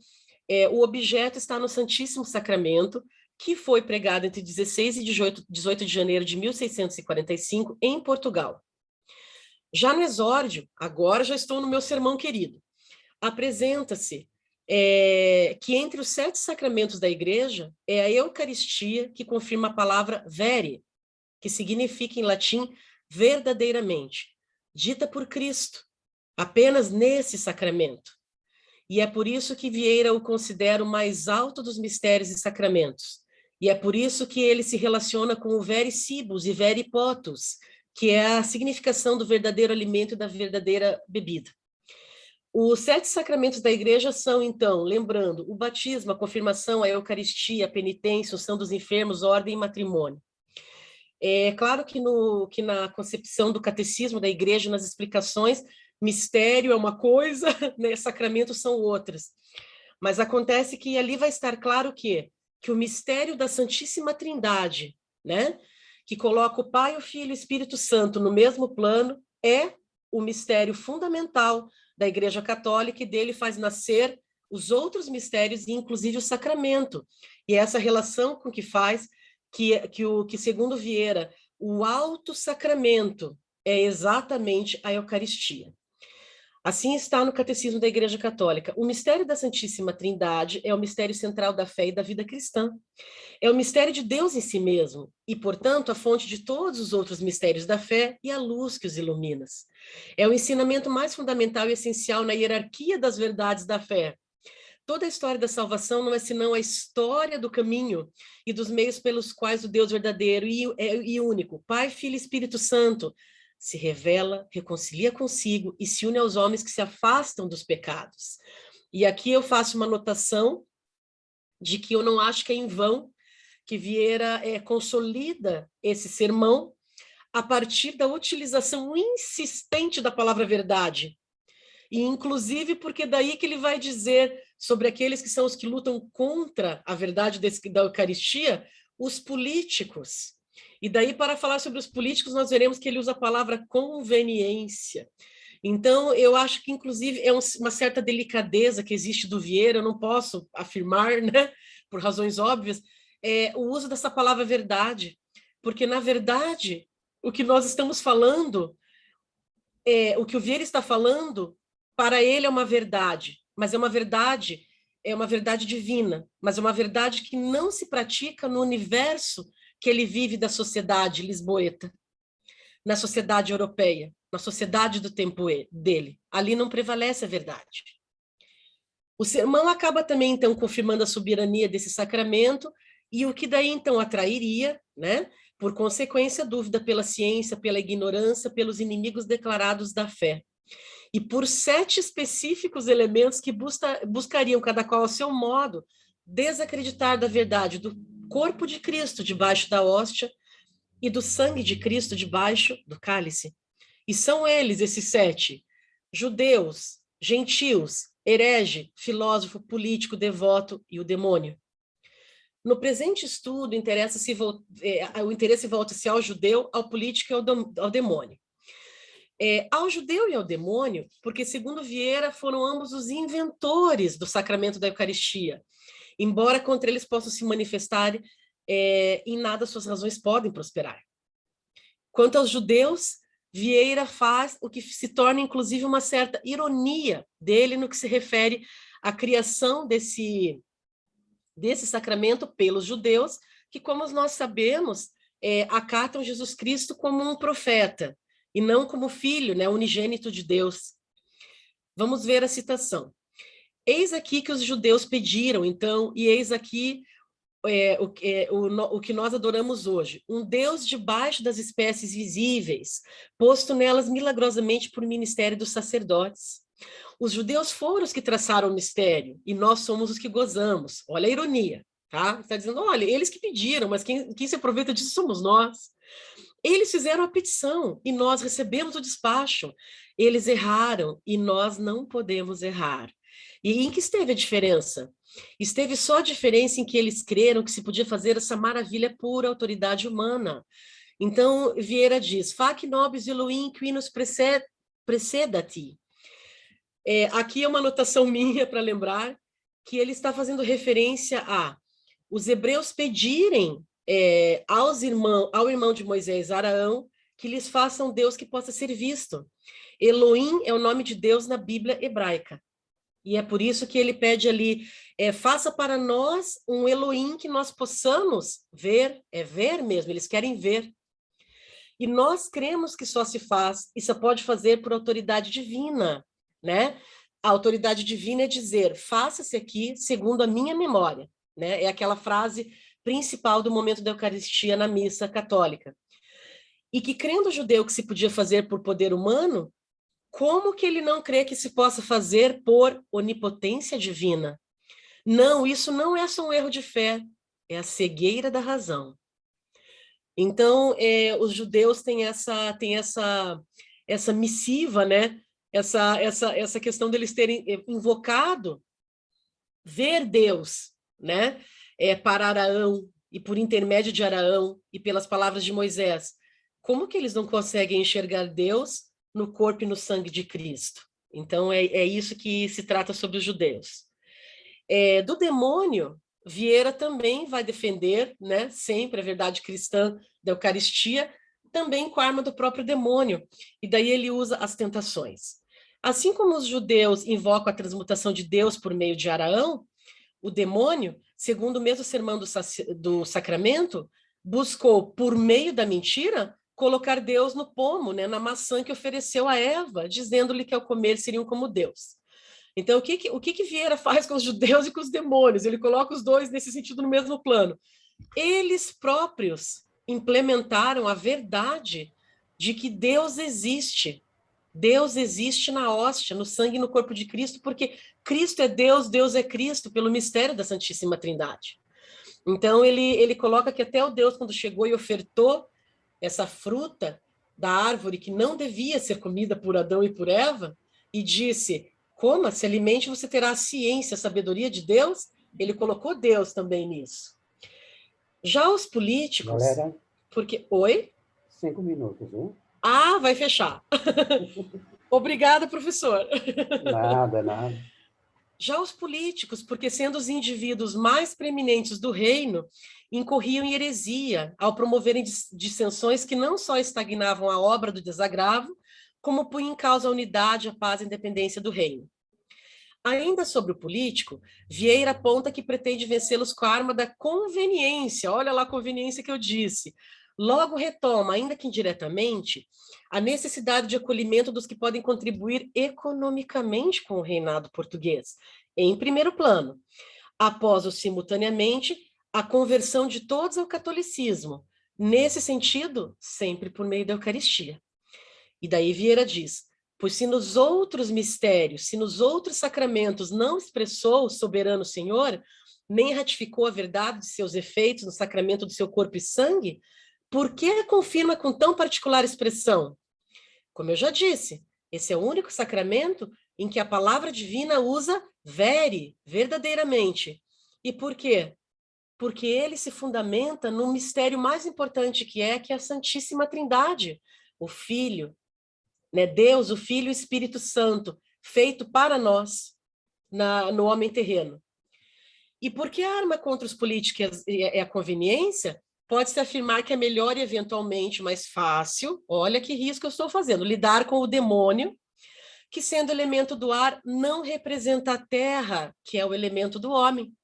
D: o objeto está no Santíssimo Sacramento, que foi pregado entre 16 e 18 de janeiro de 1645, em Portugal. Já no exórdio, agora já estou no meu sermão querido, apresenta-se que entre os 7 sacramentos da Igreja é a Eucaristia que confirma a palavra vere, que significa em latim verdadeiramente, dita por Cristo, apenas nesse sacramento. E é por isso que Vieira o considera o mais alto dos mistérios e sacramentos. E é por isso que ele se relaciona com o vere cibus e vere potus, que é a significação do verdadeiro alimento e da verdadeira bebida. Os 7 sacramentos da Igreja são, então, lembrando, o batismo, a confirmação, a Eucaristia, a penitência, a unção dos enfermos, ordem e matrimônio. É claro que na concepção do catecismo da Igreja, nas explicações, mistério é uma coisa, né, sacramentos são outras. Mas acontece que ali vai estar claro que o mistério da Santíssima Trindade, né, que coloca o Pai, o Filho e o Espírito Santo no mesmo plano, é o mistério fundamental da Igreja Católica, e dele faz nascer os outros mistérios, inclusive o sacramento. E é essa relação com que faz que segundo Vieira, o alto sacramento é exatamente a Eucaristia. Assim está no Catecismo da Igreja Católica. O mistério da Santíssima Trindade é o mistério central da fé e da vida cristã. É o mistério de Deus em si mesmo e, portanto, a fonte de todos os outros mistérios da fé e a luz que os ilumina. É o ensinamento mais fundamental e essencial na hierarquia das verdades da fé. Toda a história da salvação não é senão a história do caminho e dos meios pelos quais o Deus verdadeiro e único, Pai, Filho e Espírito Santo, se revela, reconcilia consigo e se une aos homens que se afastam dos pecados. E aqui eu faço uma anotação de que eu não acho que é em vão que Vieira consolida esse sermão a partir da utilização insistente da palavra verdade. E, inclusive, porque daí que ele vai dizer sobre aqueles que são os que lutam contra a verdade da Eucaristia, os políticos. E daí, para falar sobre os políticos, nós veremos que ele usa a palavra conveniência. Então, eu acho que, inclusive, é uma certa delicadeza que existe do Vieira, eu não posso afirmar, né, por razões óbvias, o uso dessa palavra verdade, porque, na verdade, o que nós estamos falando, o que o Vieira está falando, para ele é uma verdade, mas é uma verdade divina, mas é uma verdade que não se pratica no universo que ele vive da sociedade lisboeta, na sociedade europeia, na sociedade do tempo dele. Ali não prevalece a verdade. O sermão acaba também, então, confirmando a soberania desse sacramento, e o que daí, então, atrairia, né, por consequência, dúvida pela ciência, pela ignorância, pelos inimigos declarados da fé. E por 7 específicos elementos que buscariam, cada qual ao seu modo, desacreditar da verdade do corpo de Cristo debaixo da hóstia e do sangue de Cristo debaixo do cálice. E são eles, esses 7, judeus, gentios, herege, filósofo, político, devoto e o demônio. No presente estudo, o interesse volta-se ao judeu, ao político e ao demônio. Ao judeu e ao demônio, porque, segundo Vieira, foram ambos os inventores do sacramento da Eucaristia. Embora contra eles possam se manifestar, em nada suas razões podem prosperar. Quanto aos judeus, Vieira faz o que se torna, inclusive, uma certa ironia dele no que se refere à criação desse sacramento pelos judeus, que, como nós sabemos, acatam Jesus Cristo como um profeta, e não como filho, né, unigênito de Deus. Vamos ver a citação. Eis aqui que os judeus pediram, então, e eis aqui o que nós adoramos hoje, um Deus debaixo das espécies visíveis, posto nelas milagrosamente por ministério dos sacerdotes. Os judeus foram os que traçaram o mistério, e nós somos os que gozamos. Olha a ironia, tá? Está dizendo, olha, eles que pediram, mas quem se aproveita disso somos nós. Eles fizeram a petição, e nós recebemos o despacho. Eles erraram, e nós não podemos errar. E em que esteve a diferença? Esteve só a diferença em que eles creram que se podia fazer essa maravilha por autoridade humana. Então, Vieira diz, fac nobis Elohim qui nos preceda-ti. Aqui é uma anotação minha para lembrar que ele está fazendo referência a os hebreus pedirem ao irmão de Moisés, Araão, que lhes faça um Deus que possa ser visto. Elohim é o nome de Deus na Bíblia hebraica. E é por isso que ele pede ali, faça para nós um Elohim que nós possamos ver, ver mesmo, eles querem ver. E nós cremos que só se faz, e só pode fazer por autoridade divina, né? A autoridade divina é dizer, faça-se aqui segundo a minha memória, né? É aquela frase principal do momento da Eucaristia na missa católica. E que crendo o judeu que se podia fazer por poder humano, como que ele não crê que se possa fazer por onipotência divina? Não, isso não é só um erro de fé, é a cegueira da razão. Então, os judeus têm essa missiva, né? Essa questão deles terem invocado ver Deus, né? Para Araão, e por intermédio de Araão, e pelas palavras de Moisés. Como que eles não conseguem enxergar Deus no corpo e no sangue de Cristo? Então, é isso que se trata sobre os judeus. Do demônio, Vieira também vai defender, né, sempre a verdade cristã da Eucaristia, também com a arma do próprio demônio, e daí ele usa as tentações. Assim como os judeus invocam a transmutação de Deus por meio de Araão, o demônio, segundo o mesmo sermão do sacramento, buscou, por meio da mentira, colocar Deus no pomo, né, na maçã que ofereceu a Eva, dizendo-lhe que ao comer seriam como Deus. Então, o que Vieira faz com os judeus e com os demônios? Ele coloca os dois nesse sentido no mesmo plano. Eles próprios implementaram a verdade de que Deus existe. Deus existe na hóstia, no sangue e no corpo de Cristo, porque Cristo é Deus, Deus é Cristo, pelo mistério da Santíssima Trindade. Então, ele coloca que até o Deus, quando chegou e ofertou essa fruta da árvore que não devia ser comida por Adão e por Eva, e disse, coma, se alimente, você terá a ciência, a sabedoria de Deus, ele colocou Deus também nisso. Já os políticos...
B: Galera,
D: porque... Oi?
B: 5 minutos, viu?
D: Ah, vai fechar. Obrigada, professor.
B: Nada.
D: Já os políticos, porque sendo os indivíduos mais preeminentes do reino, incorriam em heresia ao promoverem dissensões que não só estagnavam a obra do desagravo, como punham em causa a unidade, a paz e a independência do reino. Ainda sobre o político, Vieira aponta que pretende vencê-los com a arma da conveniência. Olha lá a conveniência que eu disse. Logo retoma, ainda que indiretamente, a necessidade de acolhimento dos que podem contribuir economicamente com o reinado português, em primeiro plano, após simultaneamente a conversão de todos ao catolicismo, nesse sentido, sempre por meio da Eucaristia. E daí Vieira diz, pois se nos outros mistérios, se nos outros sacramentos não expressou o soberano Senhor, nem ratificou a verdade de seus efeitos no sacramento do seu corpo e sangue, por que confirma com tão particular expressão? Como eu já disse, esse é o único sacramento em que a palavra divina usa vere, verdadeiramente. E por quê? Porque ele se fundamenta no mistério mais importante que é a Santíssima Trindade, o Filho, né? Deus, o Filho e o Espírito Santo, feito para nós no homem terreno. E porque a arma contra os políticos é a conveniência, pode-se afirmar que é melhor e eventualmente mais fácil, olha que risco eu estou fazendo, lidar com o demônio, que sendo elemento do ar, não representa a terra, que é o elemento do homem.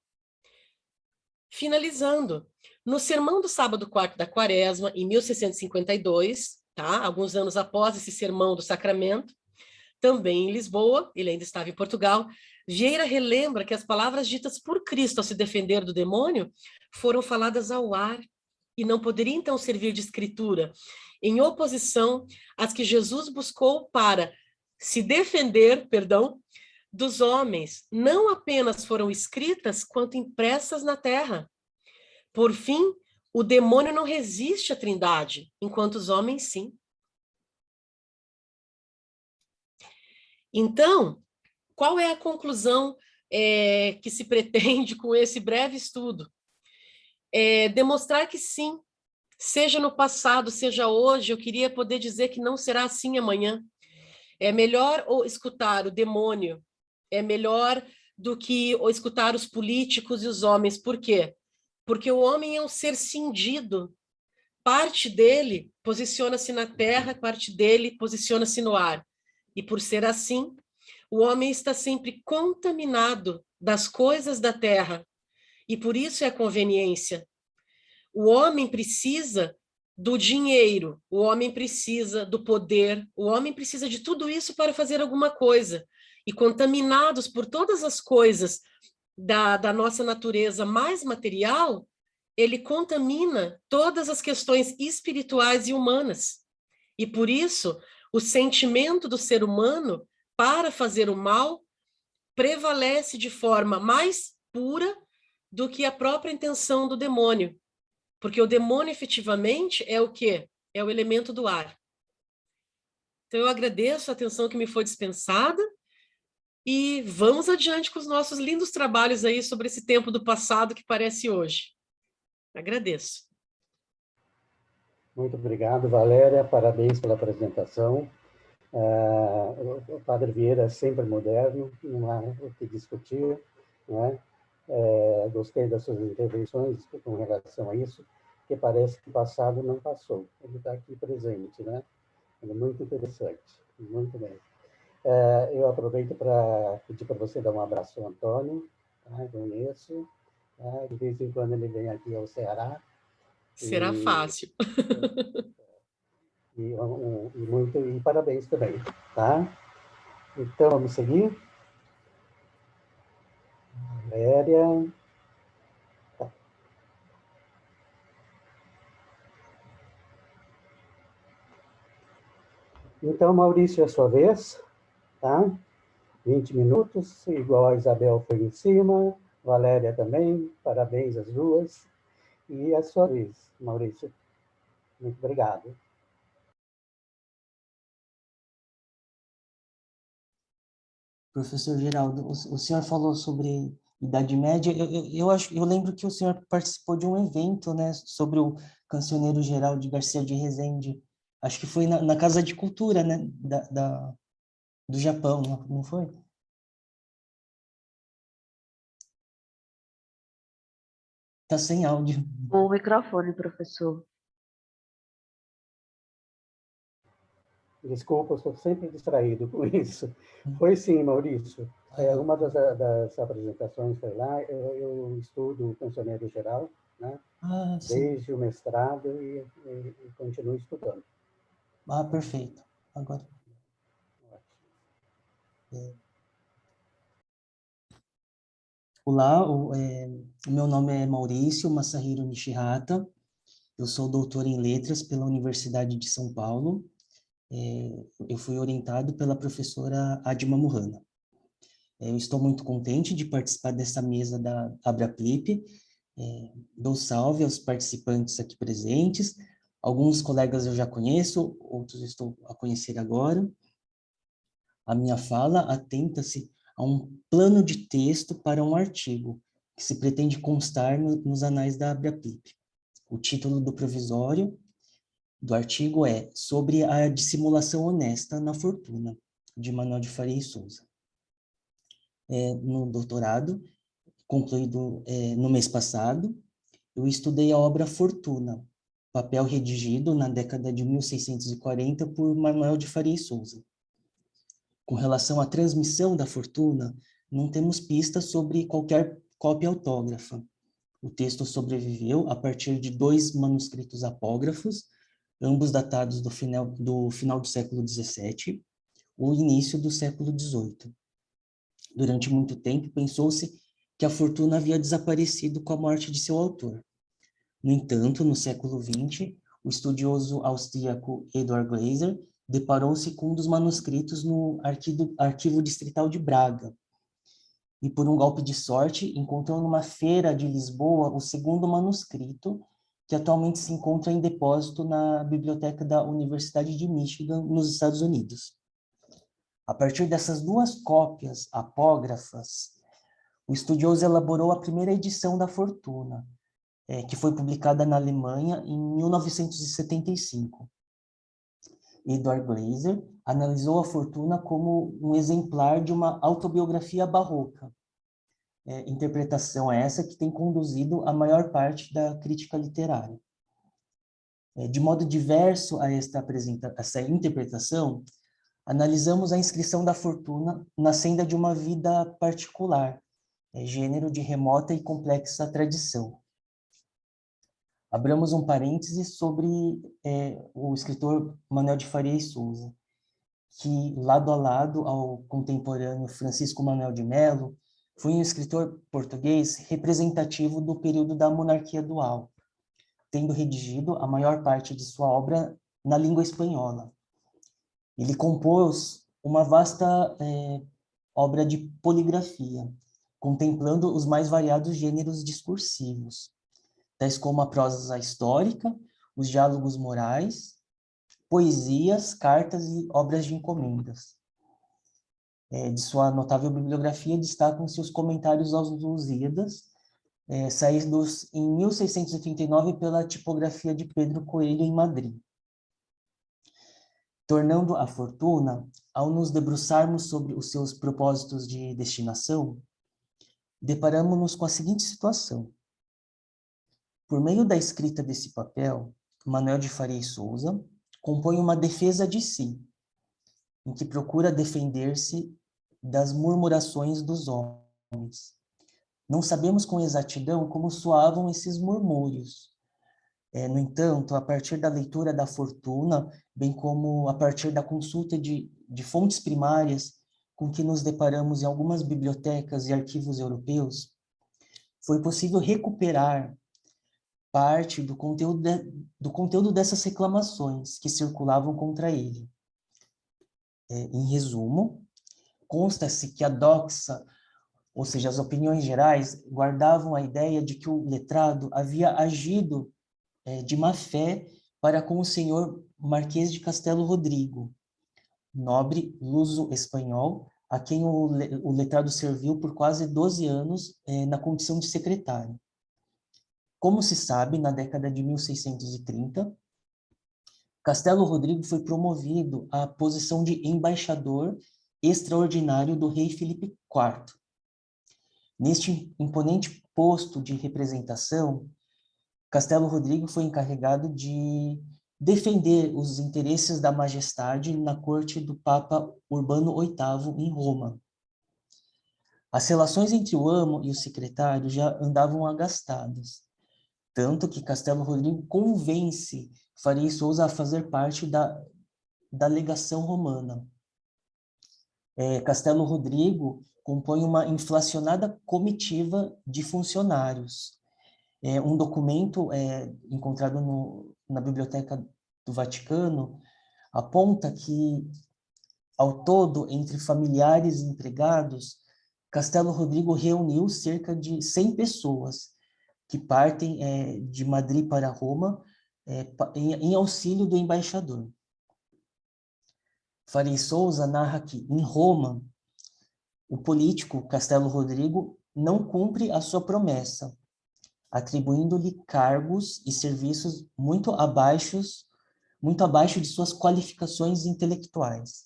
D: Finalizando, no sermão do sábado 4º da Quaresma, em 1652, tá? Alguns anos após esse sermão do sacramento, também em Lisboa, ele ainda estava em Portugal, Vieira relembra que as palavras ditas por Cristo ao se defender do demônio foram faladas ao ar e não poderiam então servir de escritura, em oposição às que Jesus buscou para se defender, dos homens, não apenas foram escritas, quanto impressas na terra. Por fim, o demônio não resiste à Trindade, enquanto os homens sim. Então, qual é a conclusão que se pretende com esse breve estudo? Demonstrar que sim, seja no passado, seja hoje, eu queria poder dizer que não será assim amanhã. É melhor escutar o demônio, é melhor do que escutar os políticos e os homens. Por quê? Porque o homem é um ser cindido. Parte dele posiciona-se na terra, parte dele posiciona-se no ar. E por ser assim, o homem está sempre contaminado das coisas da terra. E por isso é a conveniência. O homem precisa do dinheiro, o homem precisa do poder, o homem precisa de tudo isso para fazer alguma coisa. E contaminados por todas as coisas da nossa natureza mais material, ele contamina todas as questões espirituais e humanas. E por isso, o sentimento do ser humano para fazer o mal prevalece de forma mais pura do que a própria intenção do demônio. Porque o demônio, efetivamente, é o quê? É o elemento do ar. Então, eu agradeço a atenção que me foi dispensada e vamos adiante com os nossos lindos trabalhos aí sobre esse tempo do passado que parece hoje. Agradeço.
B: Muito obrigado, Valéria. Parabéns pela apresentação. O Padre Vieira é sempre moderno, não há o que discutir, não é? Gostei das suas intervenções com relação a isso, porque parece que o passado não passou, ele está aqui presente, né? É muito interessante, muito bem. Eu aproveito para pedir para você dar um abraço ao Antônio, tá? Conheço, tá? De vez em quando ele vem aqui ao Ceará.
D: Será fácil.
B: E parabéns também, tá? Então, vamos seguir. Valéria. Tá. Então, Maurício, é a sua vez, tá? 20 minutos, igual a Isabel foi em cima, Valéria também, parabéns às duas. E a sua vez, Maurício. Muito obrigado.
E: Professor Geraldo, o senhor falou sobre Idade Média. Eu lembro que o senhor participou de um evento, né, sobre o cancioneiro geral de Garcia de Rezende. Acho que foi na Casa de Cultura, né, do Japão, não foi? Tá sem áudio.
A: O microfone, professor.
B: Desculpa, eu sou sempre distraído com isso. Foi sim, Maurício. Uma das apresentações foi lá. Eu estudo o cancioneiro geral, né? Desde o mestrado e continuo estudando.
E: Perfeito. Agora. Olá, o meu nome é Maurício Masahiro Nishihata. Eu sou doutor em letras pela Universidade de São Paulo. Eu fui orientado pela professora Adma Mohana. Eu estou muito contente de participar dessa mesa da Abraplip. Dou salve aos participantes aqui presentes. Alguns colegas eu já conheço, outros estou a conhecer agora. A minha fala atenta-se a um plano de texto para um artigo, que se pretende constar nos anais da Abrapip. O título do provisório do artigo é Sobre a dissimulação honesta na fortuna, de Manuel de Faria e Souza. No doutorado, concluído no mês passado, eu estudei a obra Fortuna, papel redigido na década de 1640 por Manuel de Faria e Souza. Com relação à transmissão da fortuna, não temos pistas sobre qualquer cópia autógrafa. O texto sobreviveu a partir de 2 manuscritos apógrafos, ambos datados do final do século XVII, ou início do século XVIII. Durante muito tempo, pensou-se que a fortuna havia desaparecido com a morte de seu autor. No entanto, no século XX, o estudioso austríaco Eduard Glaser deparou-se com um dos manuscritos no Arquivo Distrital de Braga, e por um golpe de sorte encontrou numa feira de Lisboa o segundo manuscrito, que atualmente se encontra em depósito na biblioteca da Universidade de Michigan, nos Estados Unidos. A partir dessas 2 cópias apógrafas, o estudioso elaborou a primeira edição da Fortuna, que foi publicada na Alemanha em 1975. Eduard Glaser analisou a Fortuna como um exemplar de uma autobiografia barroca, interpretação essa que tem conduzido a maior parte da crítica literária. De modo diverso a essa interpretação, analisamos a inscrição da Fortuna na senda de uma vida particular, gênero de remota e complexa tradição. Abramos um parêntese sobre o escritor Manuel de Faria e Souza, que, lado a lado ao contemporâneo Francisco Manuel de Melo, foi um escritor português representativo do período da monarquia dual, tendo redigido a maior parte de sua obra na língua espanhola. Ele compôs uma vasta obra de poligrafia, contemplando os mais variados gêneros discursivos, tais como a prosa histórica, os diálogos morais, poesias, cartas e obras de encomendas. De sua notável bibliografia destacam-se os comentários aos Lusíadas, saídos em 1639 pela tipografia de Pedro Coelho em Madrid. Tornando a Fortuna, ao nos debruçarmos sobre os seus propósitos de destinação, deparamos-nos com a seguinte situação. Por meio da escrita desse papel, Manuel de Faria e Souza compõe uma defesa de si, em que procura defender-se das murmurações dos homens. Não sabemos com exatidão como soavam esses murmúrios. No entanto, a partir da leitura da Fortuna, bem como a partir da consulta de fontes primárias com que nos deparamos em algumas bibliotecas e arquivos europeus, foi possível recuperar parte do conteúdo dessas reclamações que circulavam contra ele. Em resumo, consta-se que a doxa, ou seja, as opiniões gerais, guardavam a ideia de que o letrado havia agido de má fé para com o senhor Marquês de Castelo Rodrigo, nobre luso-espanhol, a quem o letrado serviu por quase 12 anos na condição de secretário. Como se sabe, na década de 1630, Castelo Rodrigo foi promovido à posição de embaixador extraordinário do rei Filipe IV. Neste imponente posto de representação, Castelo Rodrigo foi encarregado de defender os interesses da majestade na corte do Papa Urbano VIII em Roma. As relações entre o amo e o secretário já andavam agastadas, tanto que Castelo Rodrigo convence Faria e Souza a fazer parte da legação romana. Castelo Rodrigo compõe uma inflacionada comitiva de funcionários. Um documento encontrado na Biblioteca do Vaticano aponta que, ao todo, entre familiares e empregados, Castelo Rodrigo reuniu cerca de 100 pessoas que partem de Madrid para Roma em auxílio do embaixador. Faria e Souza narra que, em Roma, o político Castelo Rodrigo não cumpre a sua promessa, atribuindo-lhe cargos e serviços muito abaixo de suas qualificações intelectuais.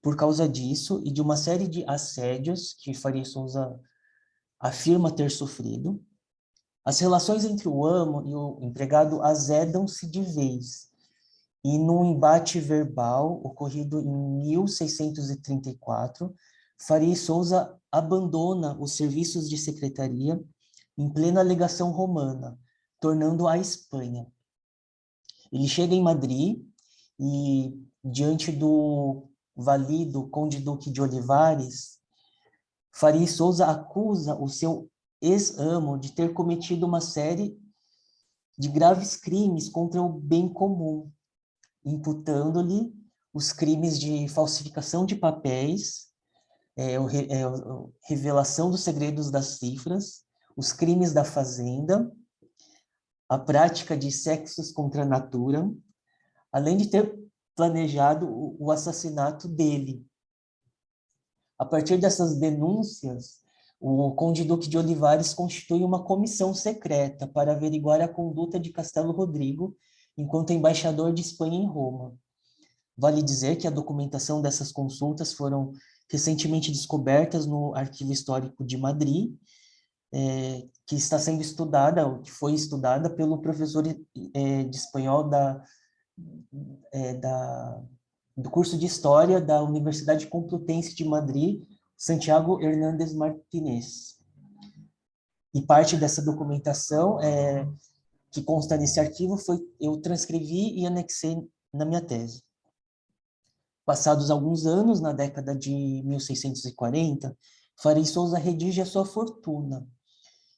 E: Por causa disso e de uma série de assédios que Faria e Souza afirma ter sofrido, as relações entre o amo e o empregado azedam-se de vez, e num embate verbal ocorrido em 1634, Faria e Souza abandona os serviços de secretaria em plena legação romana, tornando a Espanha. Ele chega em Madrid e, diante do valido conde-duque de Olivares, Faria e Souza acusa o seu ex-amo de ter cometido uma série de graves crimes contra o bem comum, imputando-lhe os crimes de falsificação de papéis, revelação dos segredos das cifras, os crimes da fazenda, a prática de sexos contra a natura, além de ter planejado o assassinato dele. A partir dessas denúncias, o conde-duque de Olivares constitui uma comissão secreta para averiguar a conduta de Castelo Rodrigo enquanto embaixador de Espanha em Roma. Vale dizer que a documentação dessas consultas foram recentemente descobertas no Arquivo Histórico de Madrid, que está sendo estudada, ou que foi estudada pelo professor de espanhol do curso de História da Universidade Complutense de Madrid, Santiago Hernández Martínez. E parte dessa documentação que consta nesse arquivo eu transcrevi e anexei na minha tese. Passados alguns anos, na década de 1640, Faria e Souza redige a sua fortuna,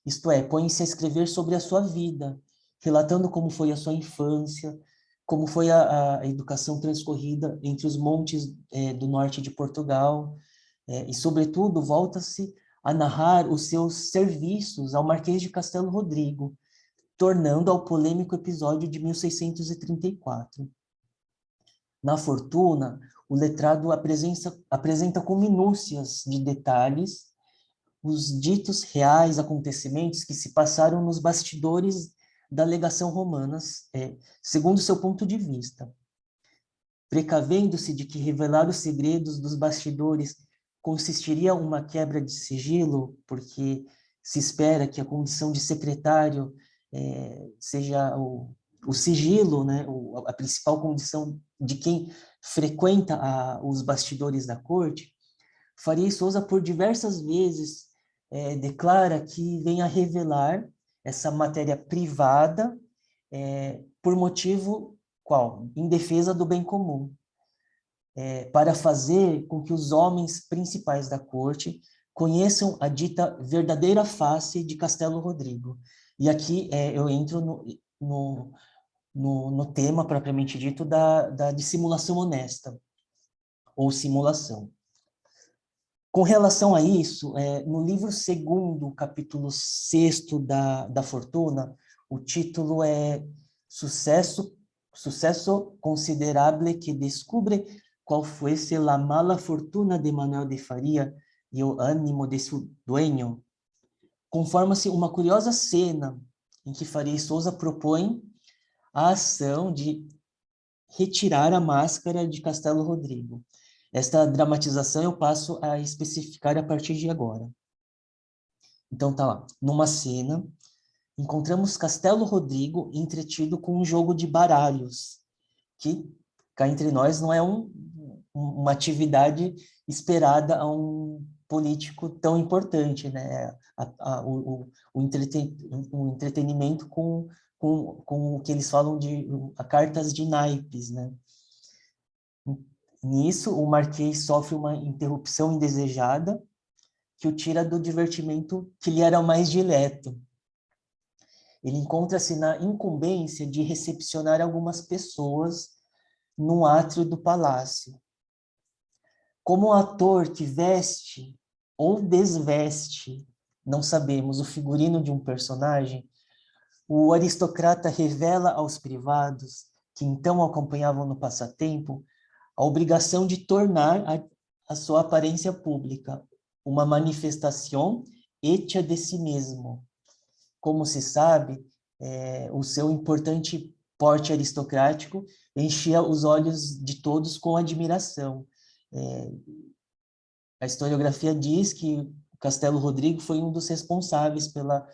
E: isto é, põe-se a escrever sobre a sua vida, relatando como foi a sua infância, como foi a educação transcorrida entre os montes do norte de Portugal, e, sobretudo, volta-se a narrar os seus serviços ao Marquês de Castelo Rodrigo, tornando ao polêmico episódio de 1634. Na Fortuna, o letrado apresenta com minúcias de detalhes os ditos reais acontecimentos que se passaram nos bastidores da legação romana, segundo seu ponto de vista. Precavendo-se de que revelar os segredos dos bastidores consistiria em uma quebra de sigilo, porque se espera que a condição de secretário seja o sigilo, né, a principal condição de quem frequenta os bastidores da corte, Faria e Souza, por diversas vezes, declara que vem a revelar essa matéria privada por motivo qual? Em defesa do bem comum, para fazer com que os homens principais da corte conheçam a dita verdadeira face de Castelo Rodrigo. E aqui eu entro no tema propriamente dito da dissimulação honesta, ou simulação. Com relação a isso, no livro 2º, capítulo 6º da Fortuna, o título é Sucesso considerable que descubre qual fuese la mala fortuna de Manuel de Faria e o ânimo de seu dueño. Conforma-se uma curiosa cena em que Faria e Souza propõe a ação de retirar a máscara de Castelo Rodrigo. Esta dramatização eu passo a especificar a partir de agora. Então tá lá, numa cena, encontramos Castelo Rodrigo entretido com um jogo de baralhos, que cá entre nós não é uma atividade esperada a um político tão importante, né? O entretenimento com o que eles falam de cartas de naipes, né? Nisso, o Marquês sofre uma interrupção indesejada que o tira do divertimento que lhe era mais dileto. Ele encontra-se na incumbência de recepcionar algumas pessoas no átrio do palácio. Como o ator que veste ou desveste, não sabemos, o figurino de um personagem, o aristocrata revela aos privados, que então o acompanhavam no passatempo, a obrigação de tornar a sua aparência pública uma manifestação ética de si mesmo. Como se sabe, o seu importante porte aristocrático enchia os olhos de todos com admiração. A historiografia diz que o Castelo Rodrigo foi um dos responsáveis pela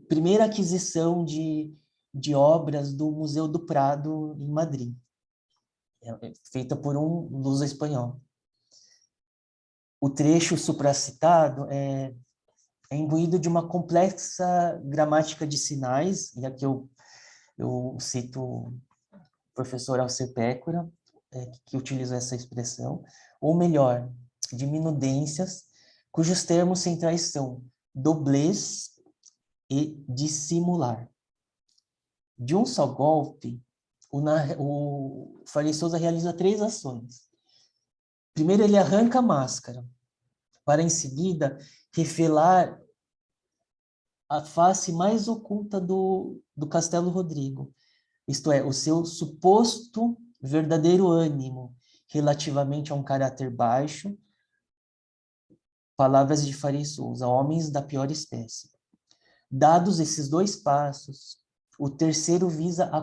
E: primeira aquisição de obras do Museu do Prado, em Madrid, feita por um luso-espanhol. O trecho supracitado é imbuído de uma complexa gramática de sinais, e aqui eu cito o professor Alcer Pécora, que utilizou essa expressão, ou melhor, de minudências, cujos termos centrais são doblez e dissimular. De um só golpe, o Farei Souza realiza 3 ações. Primeiro, ele arranca a máscara, para em seguida revelar a face mais oculta do Castelo Rodrigo, isto é, o seu suposto verdadeiro ânimo relativamente a um caráter baixo, palavras de Farei Souza, homens da pior espécie. Dados esses 2 passos, o terceiro visa a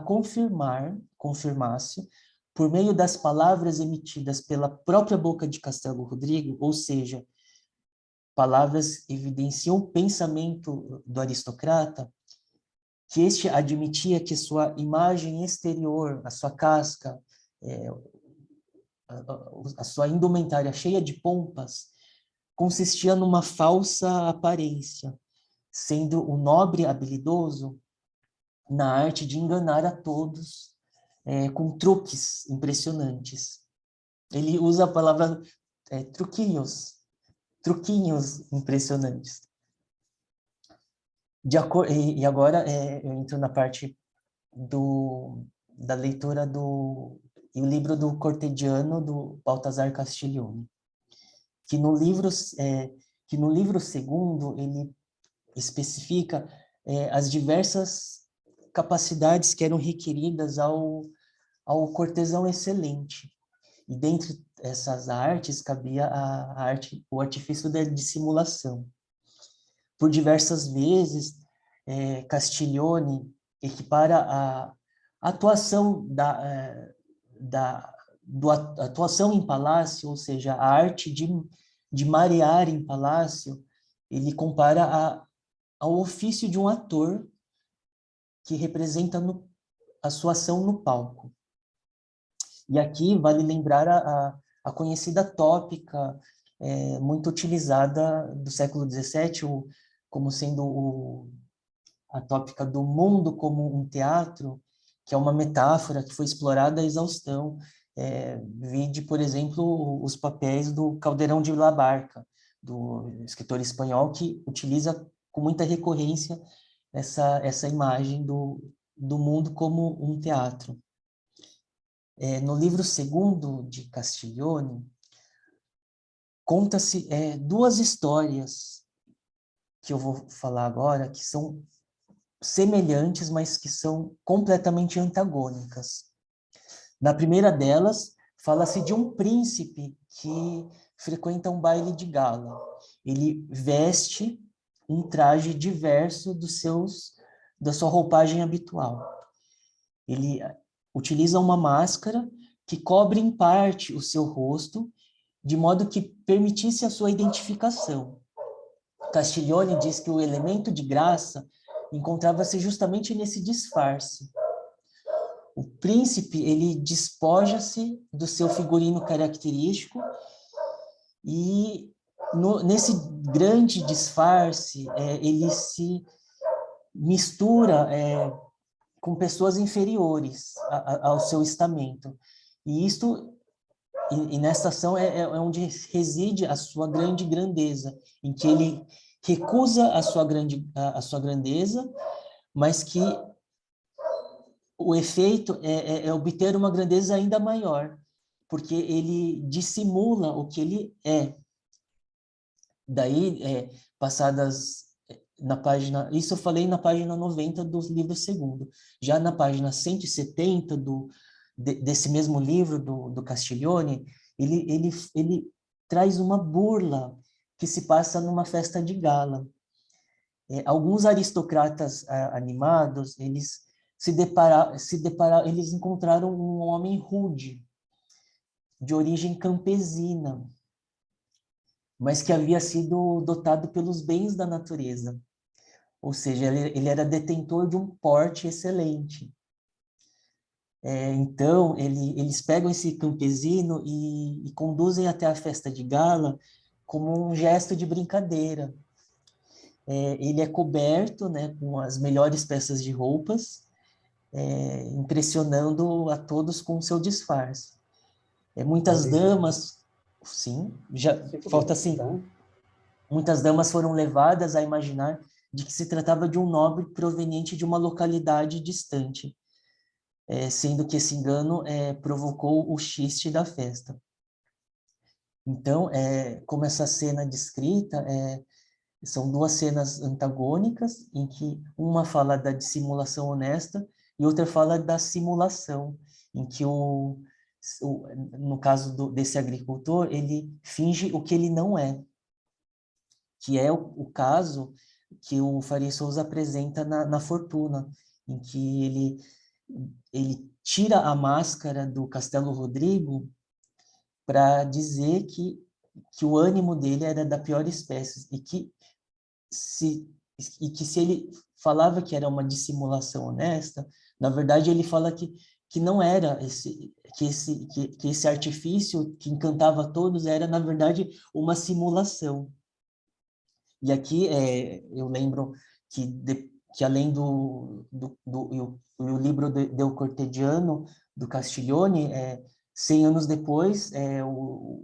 E: confirmar-se, por meio das palavras emitidas pela própria boca de Castelo Rodrigo, ou seja, palavras evidenciam o pensamento do aristocrata, que este admitia que sua imagem exterior, a sua casca, a sua indumentária cheia de pompas, consistia numa falsa aparência, sendo o nobre habilidoso na arte de enganar a todos com truques impressionantes. Ele usa a palavra truquinhos impressionantes. E agora eu entro na parte da leitura do livro do Cortediano, do Baltasar Castiglione, que no livro segundo ele especifica as diversas capacidades que eram requeridas ao cortesão excelente. E dentre essas artes cabia o artifício da dissimulação. Por diversas vezes, Castiglione equipara a atuação atuação em palácio, ou seja, a arte de marear em palácio, ele compara ao ofício de um ator que representa a sua ação no palco. E aqui vale lembrar a conhecida tópica muito utilizada do século XVII, como sendo a tópica do mundo como um teatro, que é uma metáfora que foi explorada à exaustão. Vide, por exemplo, os papéis do Calderón de la Barca, do escritor espanhol, que utiliza com muita recorrência essa imagem do mundo como um teatro. No livro segundo de Castiglione, conta-se 2 histórias que eu vou falar agora, que são semelhantes, mas que são completamente antagônicas. Na primeira delas, fala-se de um príncipe que frequenta um baile de gala. Ele veste um traje diverso da sua roupagem habitual. Ele utiliza uma máscara que cobre em parte o seu rosto, de modo que permitisse a sua identificação. Castiglione diz que o elemento de graça encontrava-se justamente nesse disfarce. O príncipe, ele despoja-se do seu figurino característico e nesse grande disfarce ele se mistura com pessoas inferiores ao seu estamento. E nessa ação é onde reside a sua grande grandeza, em que ele recusa a sua grandeza, mas que o efeito é obter uma grandeza ainda maior, porque ele dissimula o que ele é. Daí, passadas na página... Isso eu falei na página 90 do livro segundo. Já na página 170 do desse mesmo livro do Castiglione, ele traz uma burla que se passa numa festa de gala. Alguns aristocratas animados, eles eles encontraram um homem rude, de origem campesina, mas que havia sido dotado pelos bens da natureza. Ou seja, ele era detentor de um porte excelente. Então, eles pegam esse campesino e conduzem até a festa de gala como um gesto de brincadeira. Ele é coberto, né, com as melhores peças de roupas, impressionando a todos com o seu disfarce. Muitas damas, sim, falta assim, muitas damas foram levadas a imaginar de que se tratava de um nobre proveniente de uma localidade distante, sendo que esse engano provocou o xiste da festa. Então, como essa cena descrita, são duas cenas antagônicas, em que uma fala da dissimulação honesta e outra fala da simulação, em que no caso desse agricultor, ele finge o que ele não é, que é o caso que o Farias Souza apresenta na Fortuna, em que ele tira a máscara do Castelo Rodrigo para dizer que o ânimo dele era da pior espécie, e que se ele falava que era uma dissimulação honesta, na verdade ele fala que não era que esse artifício que encantava todos era, na verdade, uma simulação. E aqui eu lembro que além do livro Del Cortegiano, do Castiglione, 100 anos depois,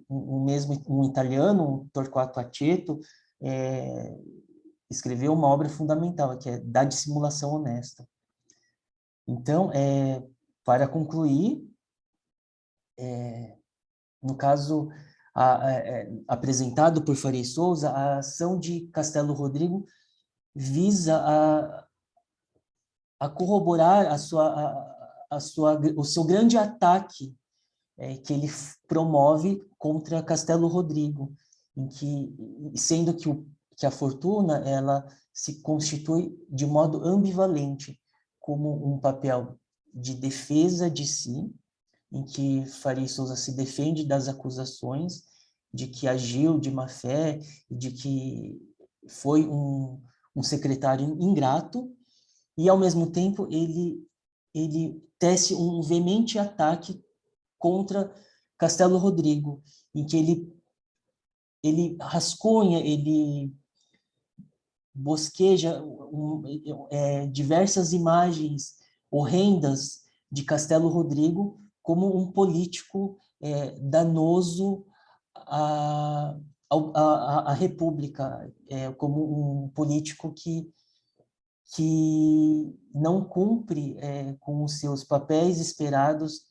E: um italiano, Torquato Aceto, escreveu uma obra fundamental, que é Da Dissimulação Honesta. Então, para concluir, no caso apresentado por Farias Souza, a ação de Castelo Rodrigo visa a corroborar o seu grande ataque que ele promove contra Castelo Rodrigo, sendo que a Fortuna ela se constitui de modo ambivalente, como um papel de defesa de si, em que Farias Souza se defende das acusações de que agiu de má fé, de que foi um secretário ingrato, e ao mesmo tempo ele tece um veemente ataque contra Castelo Rodrigo, em que ele rascunha, ele bosqueja diversas imagens horrendas de Castelo Rodrigo como um político danoso à República, como um político que não cumpre com os seus papéis esperados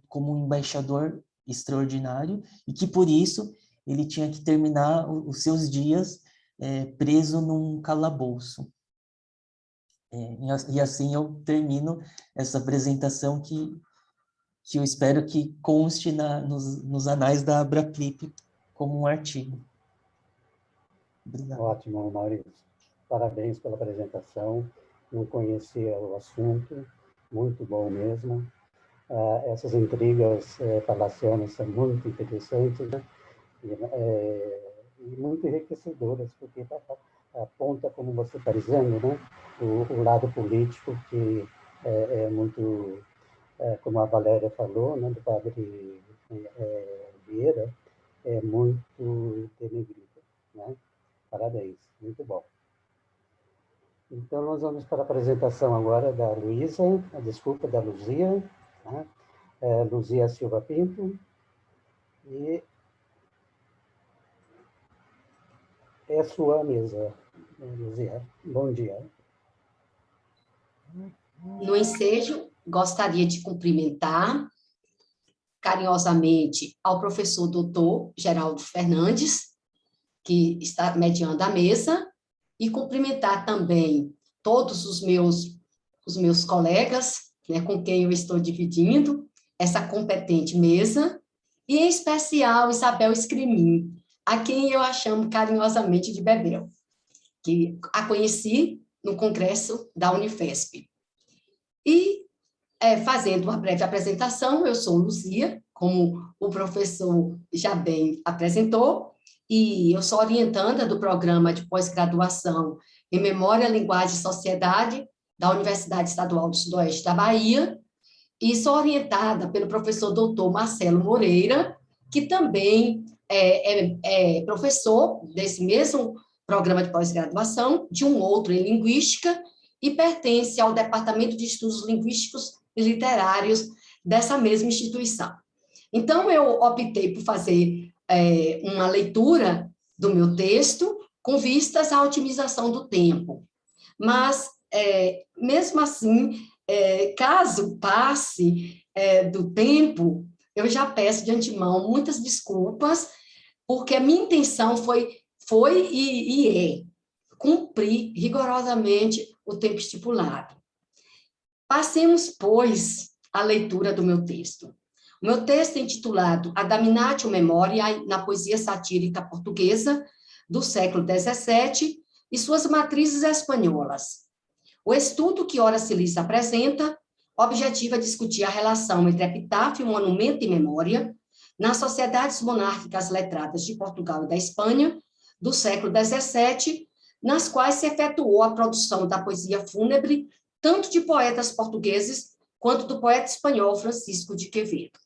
E: como um embaixador extraordinário, e que, por isso, ele tinha que terminar os seus dias preso num calabouço. E assim eu termino essa apresentação que eu espero que conste nos anais da Abraplip como um artigo. Obrigado.
B: Ótimo, Maurício. Parabéns pela apresentação. Não conhecia o assunto, muito bom mesmo. Essas intrigas palacianas são muito interessantes, né? E muito enriquecedoras, porque aponta, como você está dizendo, né? o lado político que é muito, como a Valéria falou, né? Do padre Vieira, é muito denegrido, né? Parabéns, muito bom. Então, nós vamos para a apresentação agora da da Luzia, tá? Luzia Silva Pinto, e é sua mesa, Luzia. Bom dia.
F: No ensejo, gostaria de cumprimentar carinhosamente ao professor doutor Geraldo Fernandes, que está mediando a mesa, e cumprimentar também todos os meus colegas, né, com quem eu estou dividindo, essa competente mesa, e em especial Isabel Escrimin, a quem eu a chamo carinhosamente de Bebel, que a conheci no congresso da Unifesp. E, fazendo uma breve apresentação, eu sou Luzia, como o professor já bem apresentou, e eu sou orientanda do programa de pós-graduação em Memória, Linguagem e Sociedade da Universidade Estadual do Sudoeste da Bahia, e sou orientada pelo professor doutor Marcelo Moreira, que também é professor desse mesmo programa de pós-graduação, de um outro em Linguística, e pertence ao Departamento de Estudos Linguísticos e Literários dessa mesma instituição. Então, eu optei por fazer uma leitura do meu texto com vistas à otimização do tempo. Mas, mesmo assim, caso passe do tempo, eu já peço de antemão muitas desculpas, porque a minha intenção foi e é cumprir rigorosamente o tempo estipulado. Passemos, pois, à leitura do meu texto. O meu texto é intitulado A Damnatio Memoriae na poesia satírica portuguesa do século XVII e suas matrizes espanholas. O estudo que ora se lhes apresenta objetiva discutir a relação entre epitáfio, monumento e memória nas sociedades monárquicas letradas de Portugal e da Espanha do século XVII, nas quais se efetuou a produção da poesia fúnebre, tanto de poetas portugueses quanto do poeta espanhol Francisco de Quevedo.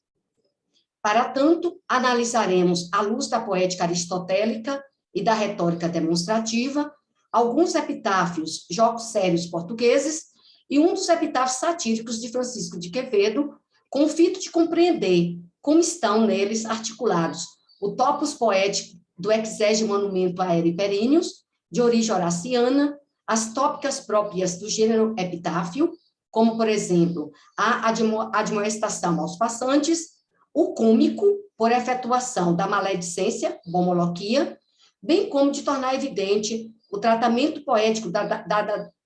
F: Para tanto, analisaremos, à luz da poética aristotélica e da retórica demonstrativa, alguns epitáfios jocosérios portugueses e um dos epitáfios satíricos de Francisco de Quevedo, com o fito de compreender como estão neles articulados o topos poético do exégio monumento aéreo períneos, de origem horaciana, as tópicas próprias do gênero epitáfio, como, por exemplo, a admoestação aos passantes, o cômico, por efetuação da maledicência, bomoloquia, bem como de tornar evidente o tratamento poético da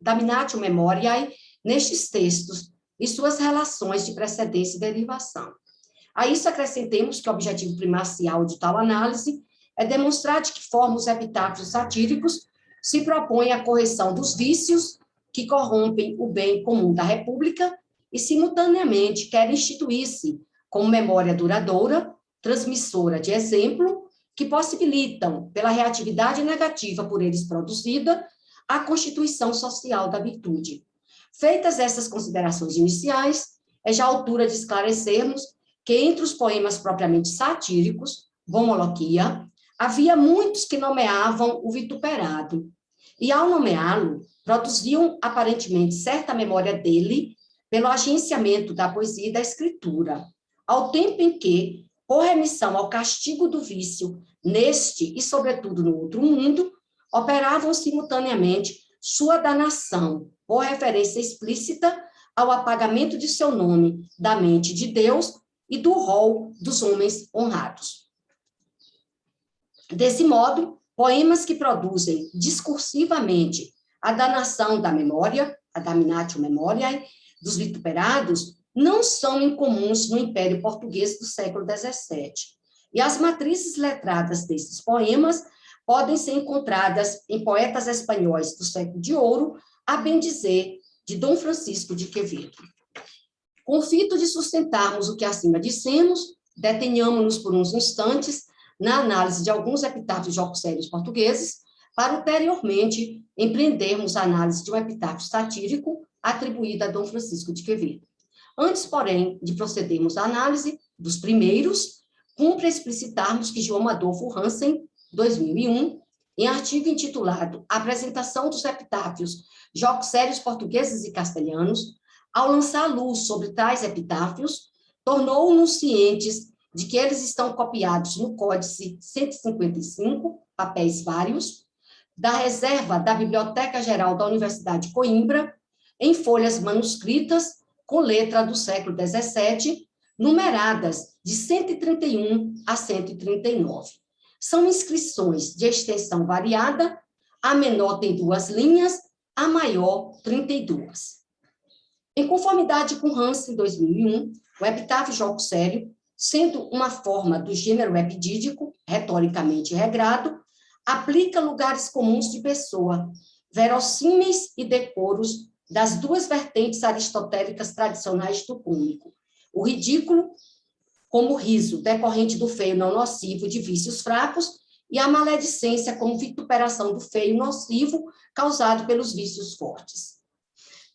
F: Damnatio Memoriae nestes textos e suas relações de precedência e derivação. A isso acrescentemos que o objetivo primacial de tal análise é demonstrar de que forma os epitáfios satíricos se propõem a correção dos vícios que corrompem o bem comum da República e, simultaneamente, querem instituir-se como memória duradoura, transmissora de exemplo, que possibilitam, pela reatividade negativa por eles produzida, a constituição social da virtude. Feitas essas considerações iniciais, é já a altura de esclarecermos que entre os poemas propriamente satíricos, bomoloquia, havia muitos que nomeavam o vituperado, e ao nomeá-lo, produziam aparentemente certa memória dele pelo agenciamento da poesia e da escritura, ao tempo em que, por remissão ao castigo do vício neste e, sobretudo, no outro mundo, operavam simultaneamente sua danação, por referência explícita ao apagamento de seu nome da mente de Deus e do rol dos homens honrados. Desse modo, poemas que produzem discursivamente a danação da memória, a damnatio memoriae, dos vituperados, não são incomuns no Império Português do século XVII. E as matrizes letradas desses poemas podem ser encontradas em poetas espanhóis do século de ouro, a bem dizer, de Dom Francisco de Quevedo. Com o fito de sustentarmos o que acima dissemos, detenhamos-nos por uns instantes na análise de alguns epitáfios jocosérios portugueses, para ulteriormente empreendermos a análise de um epitáfio satírico atribuído a Dom Francisco de Quevedo. Antes, porém, de procedermos à análise dos primeiros, cumpre explicitarmos que João Adolfo Hansen, 2001, em artigo intitulado Apresentação dos Epitáfios Jocosérios Portugueses e Castelhanos, ao lançar luz sobre tais epitáfios, tornou-nos cientes de que eles estão copiados no Códice 155, papéis vários, da reserva da Biblioteca Geral da Universidade de Coimbra, em folhas manuscritas com letra do século XVII, numeradas de 131 a 139. São inscrições de extensão variada, a menor tem 2 linhas, a maior 32. Em conformidade com Hansen, 2001, O epitáfio jogo sério, sendo uma forma do gênero epidídico, retoricamente regrado, aplica lugares comuns de pessoa, verossímeis e decoros das duas vertentes aristotélicas tradicionais do cômico. O ridículo, como riso decorrente do feio não nocivo de vícios fracos, e a maledicência como vituperação do feio nocivo causado pelos vícios fortes.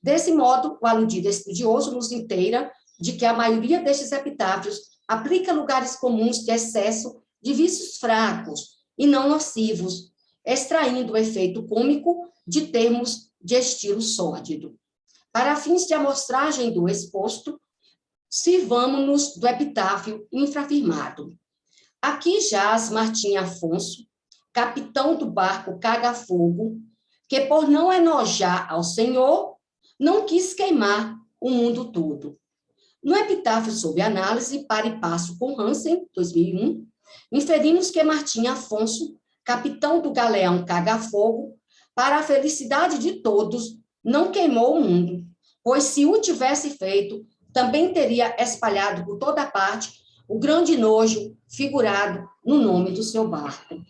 F: Desse modo, o aludido estudioso nos inteira de que a maioria destes epitáfios aplica lugares comuns de excesso de vícios fracos e não nocivos, extraindo o efeito cômico de termos de estilo sórdido. Para fins de amostragem do exposto, sirvamo-nos do epitáfio infrafirmado. Aqui jaz Martim Afonso, capitão do barco Caga-Fogo, que por não enojar ao Senhor, não quis queimar o mundo todo. No epitáfio sob análise, para e passo com Hansen, 2001, inferimos que Martim Afonso, capitão do galeão Caga-Fogo, para a felicidade de todos, não queimou o mundo, pois se o tivesse feito, também teria espalhado por toda parte o grande nojo figurado no nome do seu barco.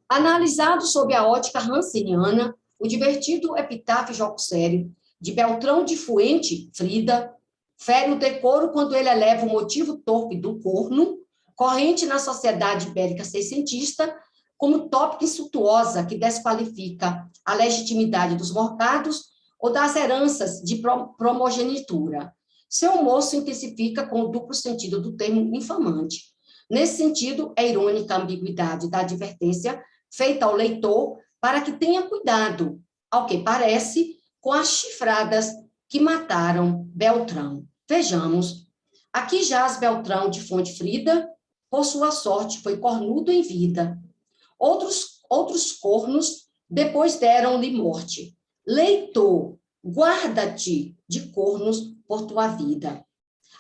F: Analisado sob a ótica hanseniana, o divertido epitáfio jogo sério de Beltrão de Fuente, Frida, fere o decoro quando ele eleva o motivo torpe do corno, corrente na sociedade ibérica seiscentista, como tópica insultuosa que desqualifica a legitimidade dos morgados ou das heranças de primogenitura. Seu humor se intensifica com o duplo sentido do termo infamante. Nesse sentido, é irônica a ambiguidade da advertência feita ao leitor para que tenha cuidado, ao que parece, com as chifradas que mataram Beltrão. Vejamos, aqui jaz Beltrão de Fonte Frida, por sua sorte foi cornudo em vida. Outros cornos depois deram-lhe morte. Leitor, guarda-te de cornos por tua vida.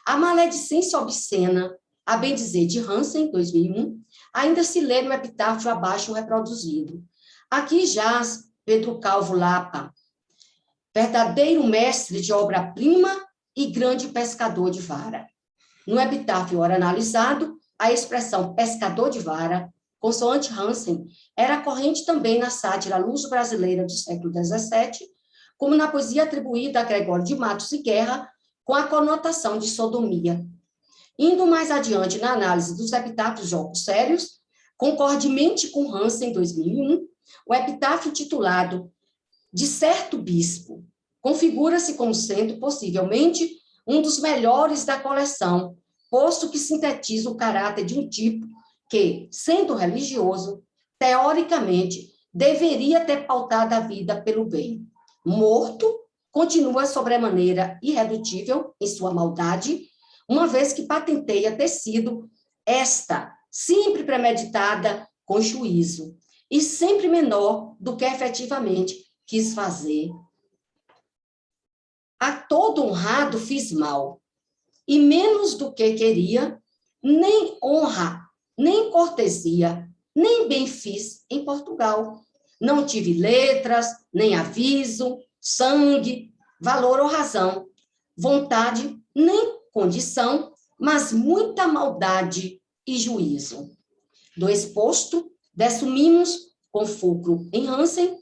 F: A maledicência obscena, a bem dizer de Hansen, 2001, ainda se lê no epitáfio abaixo reproduzido. Aqui jaz Pedro Calvo Lapa, verdadeiro mestre de obra-prima e grande pescador de vara. No epitáfio ora analisado, a expressão pescador de vara, consoante Hansen, era corrente também na sátira luso-brasileira do século XVII, como na poesia atribuída a Gregório de Matos e Guerra, com a conotação de sodomia. Indo mais adiante na análise dos epitáfios jogos sérios, concordemente com Hansen, 2001, o epitáfio titulado De Certo Bispo configura-se como sendo, possivelmente, um dos melhores da coleção, posto que sintetiza o caráter de um tipo que, sendo religioso, teoricamente, deveria ter pautado a vida pelo bem. Morto, continua sobremaneira irredutível em sua maldade, uma vez que patenteia ter sido esta, sempre premeditada com juízo, e sempre menor do que efetivamente quis fazer. A todo honrado fiz mal, e menos do que queria, nem honra, nem cortesia, nem bem fiz em Portugal. Não tive letras, nem aviso, sangue, valor ou razão, vontade, nem condição, mas muita maldade e juízo. Do exposto, desumimos, com fulcro em Hansen,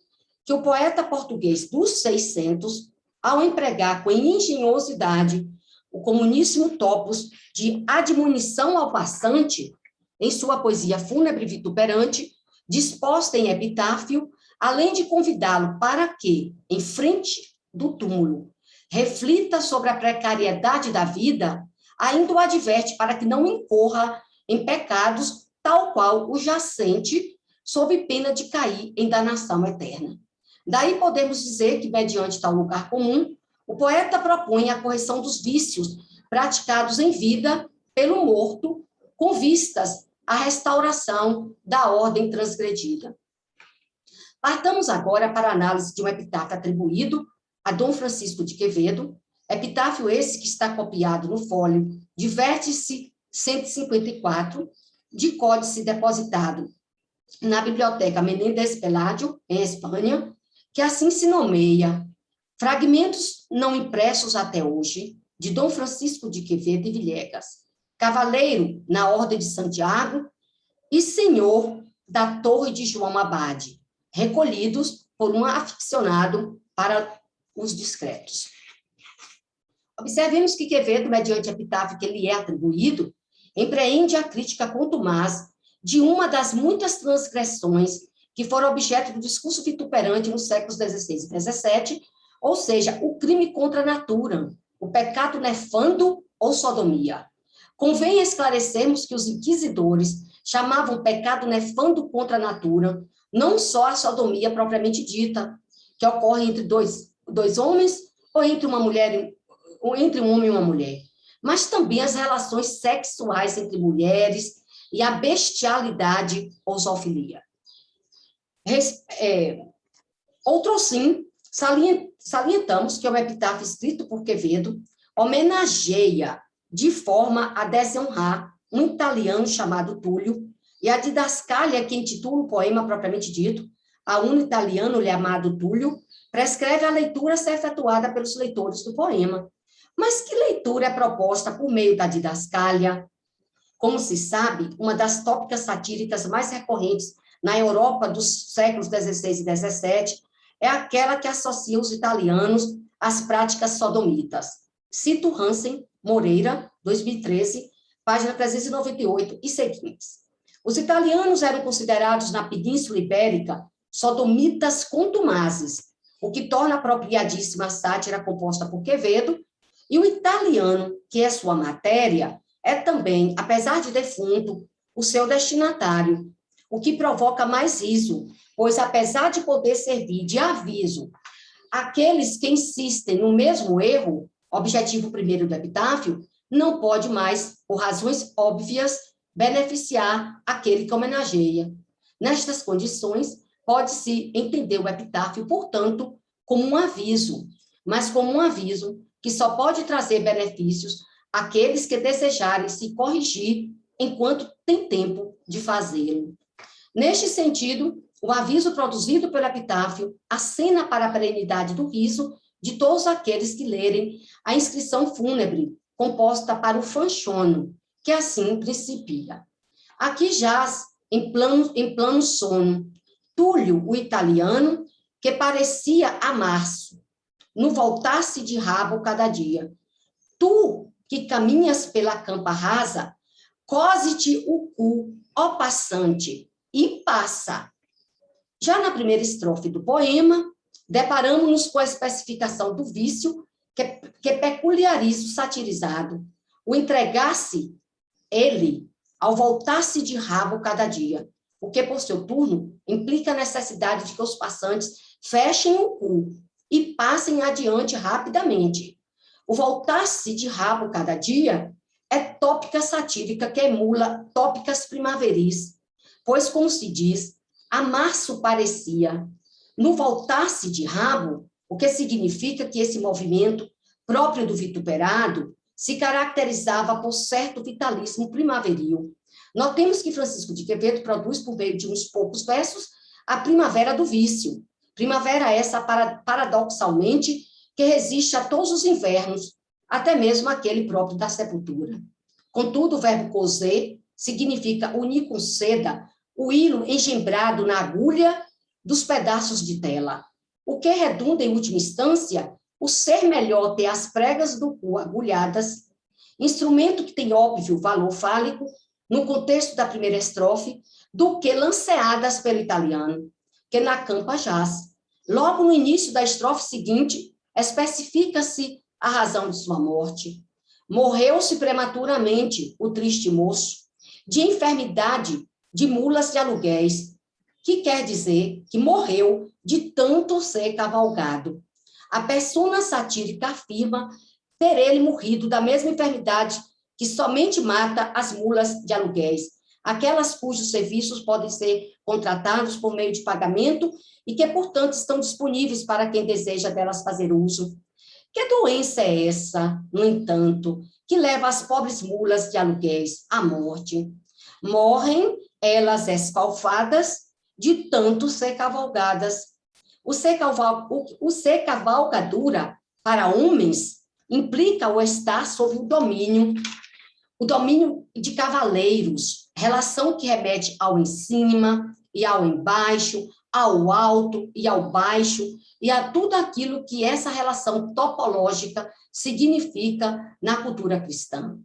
F: que o poeta português dos 600, ao empregar com engenhosidade o comuníssimo topos de admonição ao passante, em sua poesia fúnebre vituperante, disposta em epitáfio, além de convidá-lo para que, em frente do túmulo, reflita sobre a precariedade da vida, ainda o adverte para que não incorra em pecados tal qual o jacente, sob pena de cair em danação eterna. Daí podemos dizer que, mediante tal lugar comum, o poeta propõe a correção dos vícios praticados em vida pelo morto, com vistas à restauração da ordem transgredida. Partamos agora para a análise de um epitáfio atribuído a Dom Francisco de Quevedo, epitáfio esse que está copiado no fólio de vértice 154, de códice depositado na Biblioteca Menéndez Pelayo, em Espanha, que assim se nomeia: fragmentos não impressos até hoje de Dom Francisco de Quevedo e Villegas, cavaleiro na Ordem de Santiago e senhor da Torre de João Abade, recolhidos por um aficionado para os discretos. Observemos que Quevedo, mediante a epitáfio que lhe é atribuído, empreende a crítica contumaz de uma das muitas transgressões que foram objeto do discurso vituperante nos séculos XVI e XVII, ou seja, o crime contra a natura, o pecado nefando ou sodomia. Convém esclarecermos que os inquisidores chamavam pecado nefando contra a natura não só a sodomia propriamente dita, que ocorre entre dois homens ou entre uma mulher, ou entre um homem e uma mulher, mas também as relações sexuais entre mulheres e a bestialidade ou zoofilia. Outrosim, salientamos que o epitáfio escrito por Quevedo homenageia de forma a desonrar um italiano chamado Túlio, e a didascália que intitula o poema propriamente dito, a um italiano chamado Túlio, prescreve a leitura a ser efetuada pelos leitores do poema. Mas que leitura é proposta por meio da didascália? Como se sabe, uma das tópicas satíricas mais recorrentes na Europa dos séculos XVI e XVII é aquela que associa os italianos às práticas sodomitas. Cito Hansen Moreira, 2013, página 398 e seguintes. Os italianos eram considerados na Península Ibérica sodomitas contumazes, o que torna apropriadíssima a sátira composta por Quevedo, e o italiano, que é sua matéria, é também, apesar de defunto, o seu destinatário, o que provoca mais riso, pois, apesar de poder servir de aviso àqueles que insistem no mesmo erro, objetivo primeiro do epitáfio, não pode mais, por razões óbvias, beneficiar aquele que homenageia. Nestas condições, pode-se entender o epitáfio, portanto, como um aviso, mas como um aviso que só pode trazer benefícios àqueles que desejarem se corrigir enquanto tem tempo de fazê-lo. Neste sentido, o aviso produzido pelo epitáfio acena para a perenidade do riso de todos aqueles que lerem a inscrição fúnebre composta para o fanchono, que assim principia. Aqui jaz, em plano sono, Túlio, o italiano, que parecia amar-se, no voltar-se de rabo cada dia. Tu, que caminhas pela campa rasa, cose-te o cu, ó passante, e passa. Já na primeira estrofe do poema, deparamos-nos com a especificação do vício que peculiariza o satirizado, o entregar-se ele ao voltar-se de rabo cada dia, o que, por seu turno, implica a necessidade de que os passantes fechem o cu e passem adiante rapidamente. O voltar-se de rabo cada dia é tópica satírica que emula tópicas primaveris, pois, como se diz, a março parecia. No voltar-se de rabo, o que significa que esse movimento, próprio do vituperado, se caracterizava por certo vitalismo primaveril. Notemos que Francisco de Quevedo produz, por meio de uns poucos versos, a primavera do vício. Primavera essa, paradoxalmente, que resiste a todos os invernos, até mesmo aquele próprio da sepultura. Contudo, o verbo coser significa unir com seda o hilo engembrado na agulha dos pedaços de tela, o que redunda, em última instância, o ser melhor ter as pregas do cu agulhadas, instrumento que tem óbvio valor fálico, no contexto da primeira estrofe, do que lanceadas pelo italiano, que na campa jaz. Logo no início da estrofe seguinte, especifica-se a razão de sua morte. Morreu-se prematuramente o triste moço, de enfermidade de mulas de aluguéis, que quer dizer que morreu de tanto ser cavalgado. A persona satírica afirma ter ele morrido da mesma enfermidade que somente mata as mulas de aluguéis, aquelas cujos serviços podem ser contratados por meio de pagamento e que, portanto, estão disponíveis para quem deseja delas fazer uso. Que doença é essa, no entanto, que leva as pobres mulas de aluguéis à morte? Morrem elas esfalfadas de tanto ser cavalgadas. O ser cavalgadura, para homens, implica o estar sob o domínio de cavaleiros, relação que remete ao em cima e ao embaixo, ao alto e ao baixo, e a tudo aquilo que essa relação topológica significa na cultura cristã.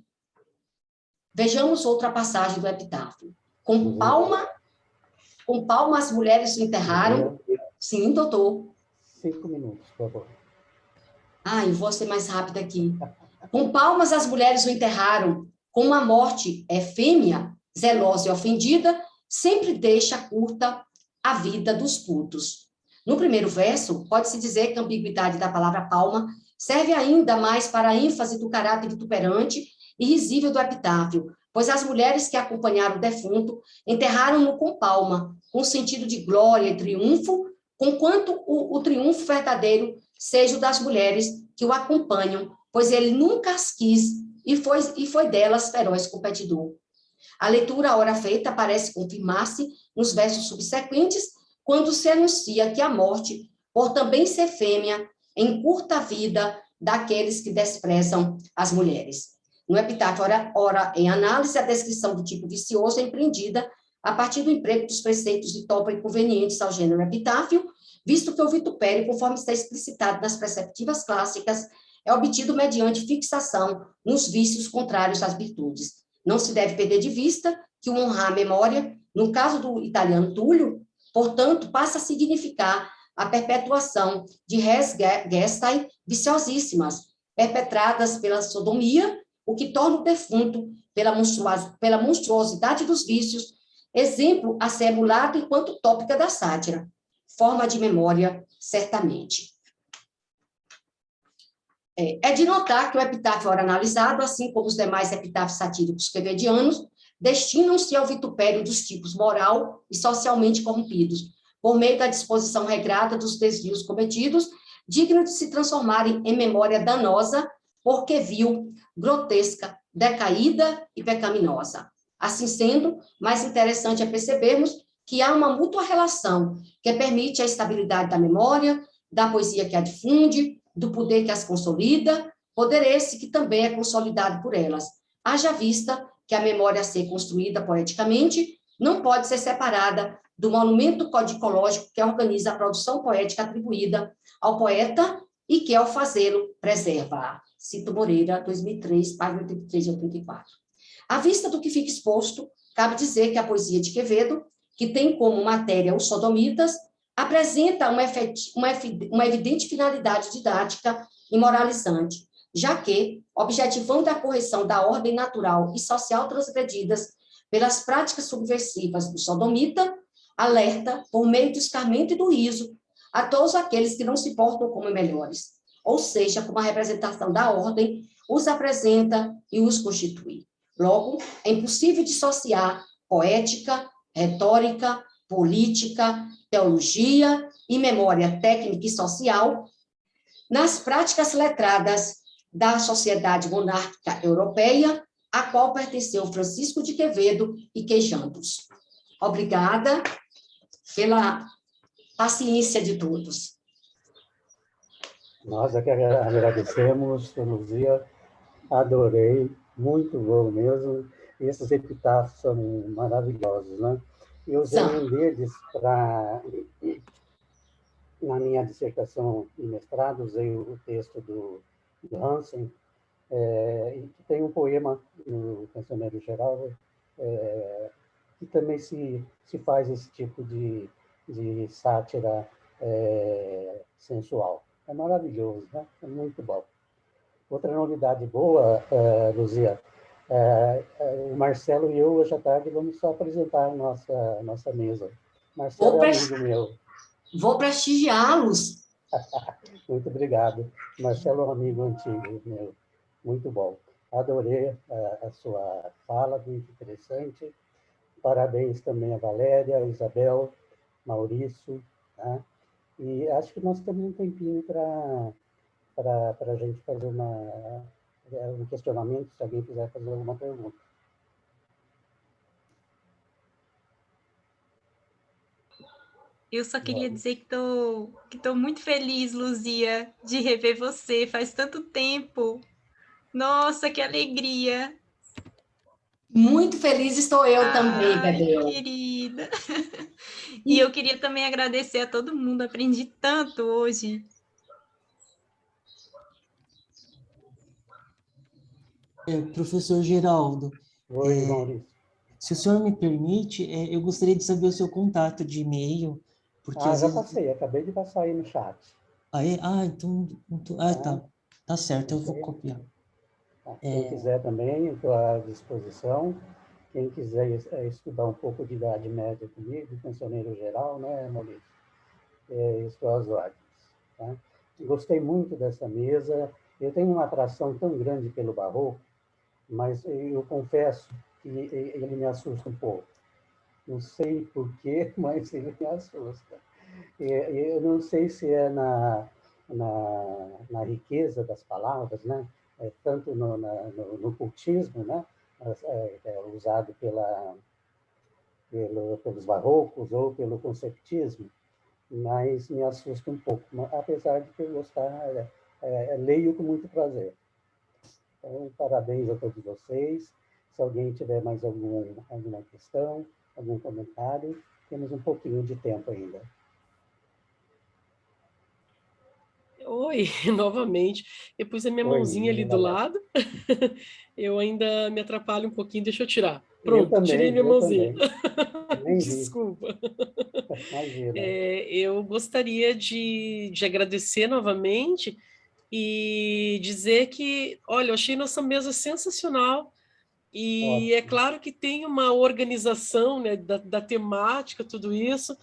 F: Vejamos outra passagem do epitáfio. Com palma as mulheres o enterraram. Sim, doutor.
B: 5 minutos, por favor.
F: Eu vou ser mais rápida aqui. Com palmas as mulheres o enterraram, com uma morte fêmea, zelosa e ofendida, sempre deixa curta a vida dos putos. No primeiro verso, pode-se dizer que a ambiguidade da palavra palma serve ainda mais para a ênfase do caráter vituperante e risível do epitáfio, pois as mulheres que acompanharam o defunto enterraram-no com palma, com sentido de glória e triunfo, conquanto o triunfo verdadeiro seja o das mulheres que o acompanham, pois ele nunca as quis e foi delas feroz competidor. A leitura, ora feita, parece confirmar-se nos versos subsequentes, quando se anuncia que a morte, por também ser fêmea, encurta a vida daqueles que desprezam as mulheres. No epitáfio, ora em análise, a descrição do tipo vicioso é empreendida a partir do emprego dos preceitos de topa inconvenientes ao gênero epitáfio, visto que o vitupério, conforme está explicitado nas preceptivas clássicas, é obtido mediante fixação nos vícios contrários às virtudes. Não se deve perder de vista que o honrar a memória, no caso do italiano Túlio, portanto, passa a significar a perpetuação de res gestae viciosíssimas, perpetradas pela sodomia, o que torna o defunto, pela monstruosidade dos vícios, exemplo a ser emulado enquanto tópica da sátira. Forma de memória, certamente. É de notar que o epitáfio ora analisado, assim como os demais epitáfios satíricos quevedianos, destinam-se ao vitupério dos tipos moral e socialmente corrompidos, por meio da disposição regrada dos desvios cometidos, digno de se transformarem em memória danosa, porque vil, grotesca, decaída e pecaminosa. Assim sendo, mais interessante é percebermos que há uma mútua relação que permite a estabilidade da memória, da poesia que a difunde, do poder que as consolida, poder esse que também é consolidado por elas. Haja vista que a memória a ser construída poeticamente não pode ser separada do monumento codicológico que organiza a produção poética atribuída ao poeta e que, ao fazê-lo, preserva. Cito Moreira, 2003, página 83 e 84. À vista do que fica exposto, cabe dizer que a poesia de Quevedo, que tem como matéria os sodomitas, apresenta uma evidente finalidade didática e moralizante, já que, objetivando a correção da ordem natural e social transgredidas pelas práticas subversivas do sodomita, alerta, por meio do escarmento e do riso, a todos aqueles que não se portam como melhores, ou seja, como a representação da ordem, os apresenta e os constitui. Logo, é impossível dissociar poética, retórica, política, teologia e memória técnica e social nas práticas letradas da sociedade monárquica europeia, a qual pertenceu Francisco de Quevedo e Queijandos. Obrigada pela paciência de todos.
B: Nós é que agradecemos, Luzia, adorei, muito bom mesmo. Esses epitáfios são maravilhosos, né? Eu usei um deles na minha dissertação de mestrado, usei o texto do Hansen, que tem um poema no Cancioneiro Geral, que também se faz esse tipo de sátira sensual. É maravilhoso, né? É muito bom. Outra novidade boa, Luzia, o Marcelo e eu, hoje à tarde, vamos só apresentar a nossa mesa. Marcelo é amigo meu.
F: Vou prestigiá-los.
B: Muito obrigado. Marcelo é um amigo antigo meu. Muito bom. Adorei a sua fala, muito interessante. Parabéns também a Valéria, a Isabel, Maurício. Tá? E acho que nós temos um tempinho para a gente fazer um questionamento, se alguém quiser fazer alguma pergunta.
C: Eu só queria dizer que tô muito feliz, Luzia, de rever você. Faz tanto tempo. Nossa, que alegria.
F: Muito feliz estou eu também,
C: Ai,
F: Bebel.
C: querida. E eu
F: E
C: queria também agradecer a todo mundo. Aprendi tanto hoje.
E: Professor Geraldo,
B: Oi, Maurício.
E: se o senhor me permite, eu gostaria de saber o seu contato de e-mail, porque
B: Ah,
E: às
B: já
E: vezes...
B: passei, acabei de passar aí no chat.
E: Tá. Tá certo, eu
B: Isso
E: vou
B: aí.
E: copiar.
B: Quem quiser também, estou à disposição. Quem quiser estudar um pouco de Idade Média comigo, cancioneiro geral, né, Maurício? Estou às ordens. Tá? Gostei muito dessa mesa. Eu tenho uma atração tão grande pelo barroco, mas eu confesso que ele me assusta um pouco. Não sei porquê, mas ele me assusta. Eu não sei se é na riqueza das palavras, né? Tanto no cultismo, né? Usado pelos barrocos ou pelo conceptismo, mas me assusta um pouco, apesar de que eu gostar, leio com muito prazer. Então, parabéns a todos vocês. Se alguém tiver mais alguma questão, algum comentário, temos um pouquinho de tempo ainda.
D: Oi, novamente. Eu pus a minha
B: Oi,
D: mãozinha ali do
B: Isabel.
D: lado. Eu ainda me atrapalho um pouquinho, deixa eu tirar.
B: Eu
D: Pronto, tirei
B: também,
D: minha
B: eu
D: mãozinha.
B: também. Nem vi.
D: Desculpa.
B: Imagina.
D: Eu gostaria de agradecer novamente e dizer que, olha, eu achei nossa mesa sensacional. E é
B: Ótimo.
D: claro que tem uma organização, né, da temática, tudo isso,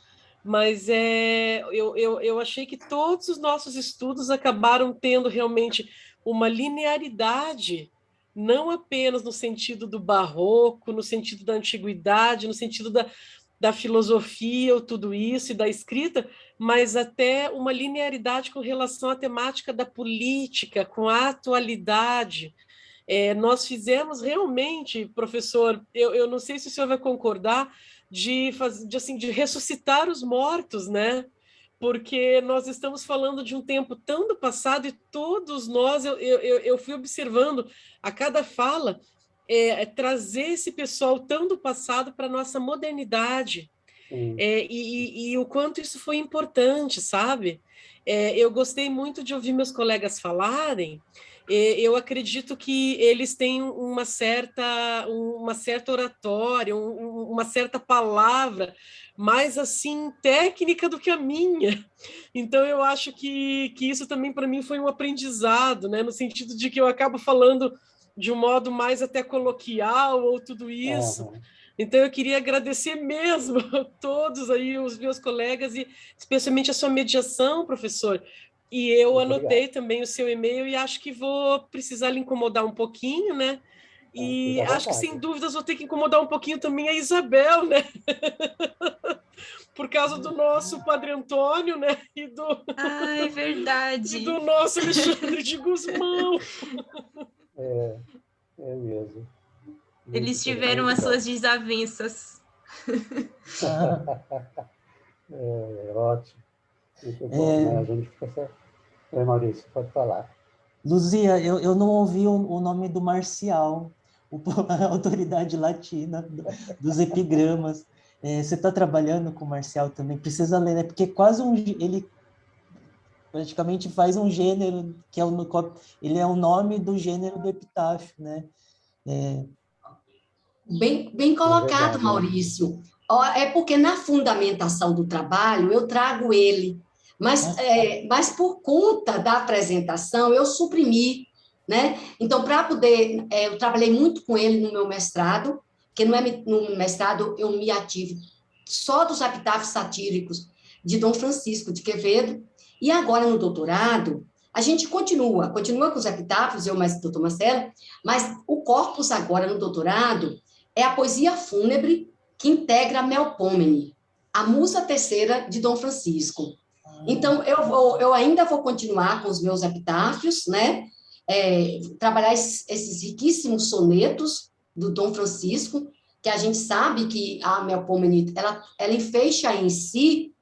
D: mas eu achei que todos os nossos estudos acabaram tendo realmente uma linearidade, não apenas no sentido do barroco, no sentido da antiguidade, no sentido da filosofia, ou tudo isso, e da escrita, mas até uma linearidade com relação à temática da política, com a atualidade. Nós fizemos realmente, professor, eu não sei se o senhor vai concordar, de ressuscitar os mortos, né? Porque nós estamos falando de um tempo tão do passado e todos nós, eu fui observando a cada fala, trazer esse pessoal tão do passado para a nossa modernidade. E o quanto isso foi importante, sabe? Eu gostei muito de ouvir meus colegas falarem. Eu acredito que eles têm uma certa oratória, uma certa palavra, mais assim técnica do que a minha. Então eu acho que isso também para mim foi um aprendizado, né? No sentido de que eu acabo falando de um modo mais até coloquial ou tudo isso.
B: Uhum.
D: Então, eu queria agradecer mesmo a todos aí, os meus colegas, e especialmente a sua mediação, professor. E eu
B: Muito obrigado.
D: anotei também o seu e-mail e acho que vou precisar lhe incomodar um pouquinho, né?
B: Fique
D: E
B: à
D: acho que, sem
B: vontade.
D: dúvidas, vou ter que incomodar um pouquinho também a Isabel, né? Por causa do nosso Padre Antônio, né?
C: Ah, é
D: E
C: verdade.
D: do nosso Alexandre de Gusmão.
B: É mesmo. Muito
C: Eles tiveram
B: muito
C: as
B: bom.
C: suas desavenças.
B: Ótimo. Muito bom, né? A gente fica... Oi, Maurício, pode falar.
E: Luzia, eu não ouvi o nome do Marcial, a autoridade latina dos epigramas. Você está trabalhando com o Marcial também? Precisa ler, né? Porque ele praticamente faz um gênero que ele é o nome do gênero do epitáfio, né?
F: bem
B: É
F: colocado,
B: verdade, né?
F: Maurício. É porque na fundamentação do trabalho eu trago ele, mas,
E: Ah,
F: mas por conta da apresentação eu suprimi, né? Então, para poder, eu trabalhei muito com ele no meu mestrado, porque no mestrado eu me ativo só dos epitáfios satíricos de Dom Francisco de Quevedo, e agora no doutorado a gente continua com os epitáfios, eu mais o doutor Marcelo, mas o corpus agora no doutorado é a poesia fúnebre que integra Melpomene, a musa terceira de Dom Francisco. Então, eu ainda vou continuar com os meus epitáfios, né? Trabalhar esses riquíssimos sonetos do Dom Francisco, que a gente sabe que a Melpomene, ela enfeixa em si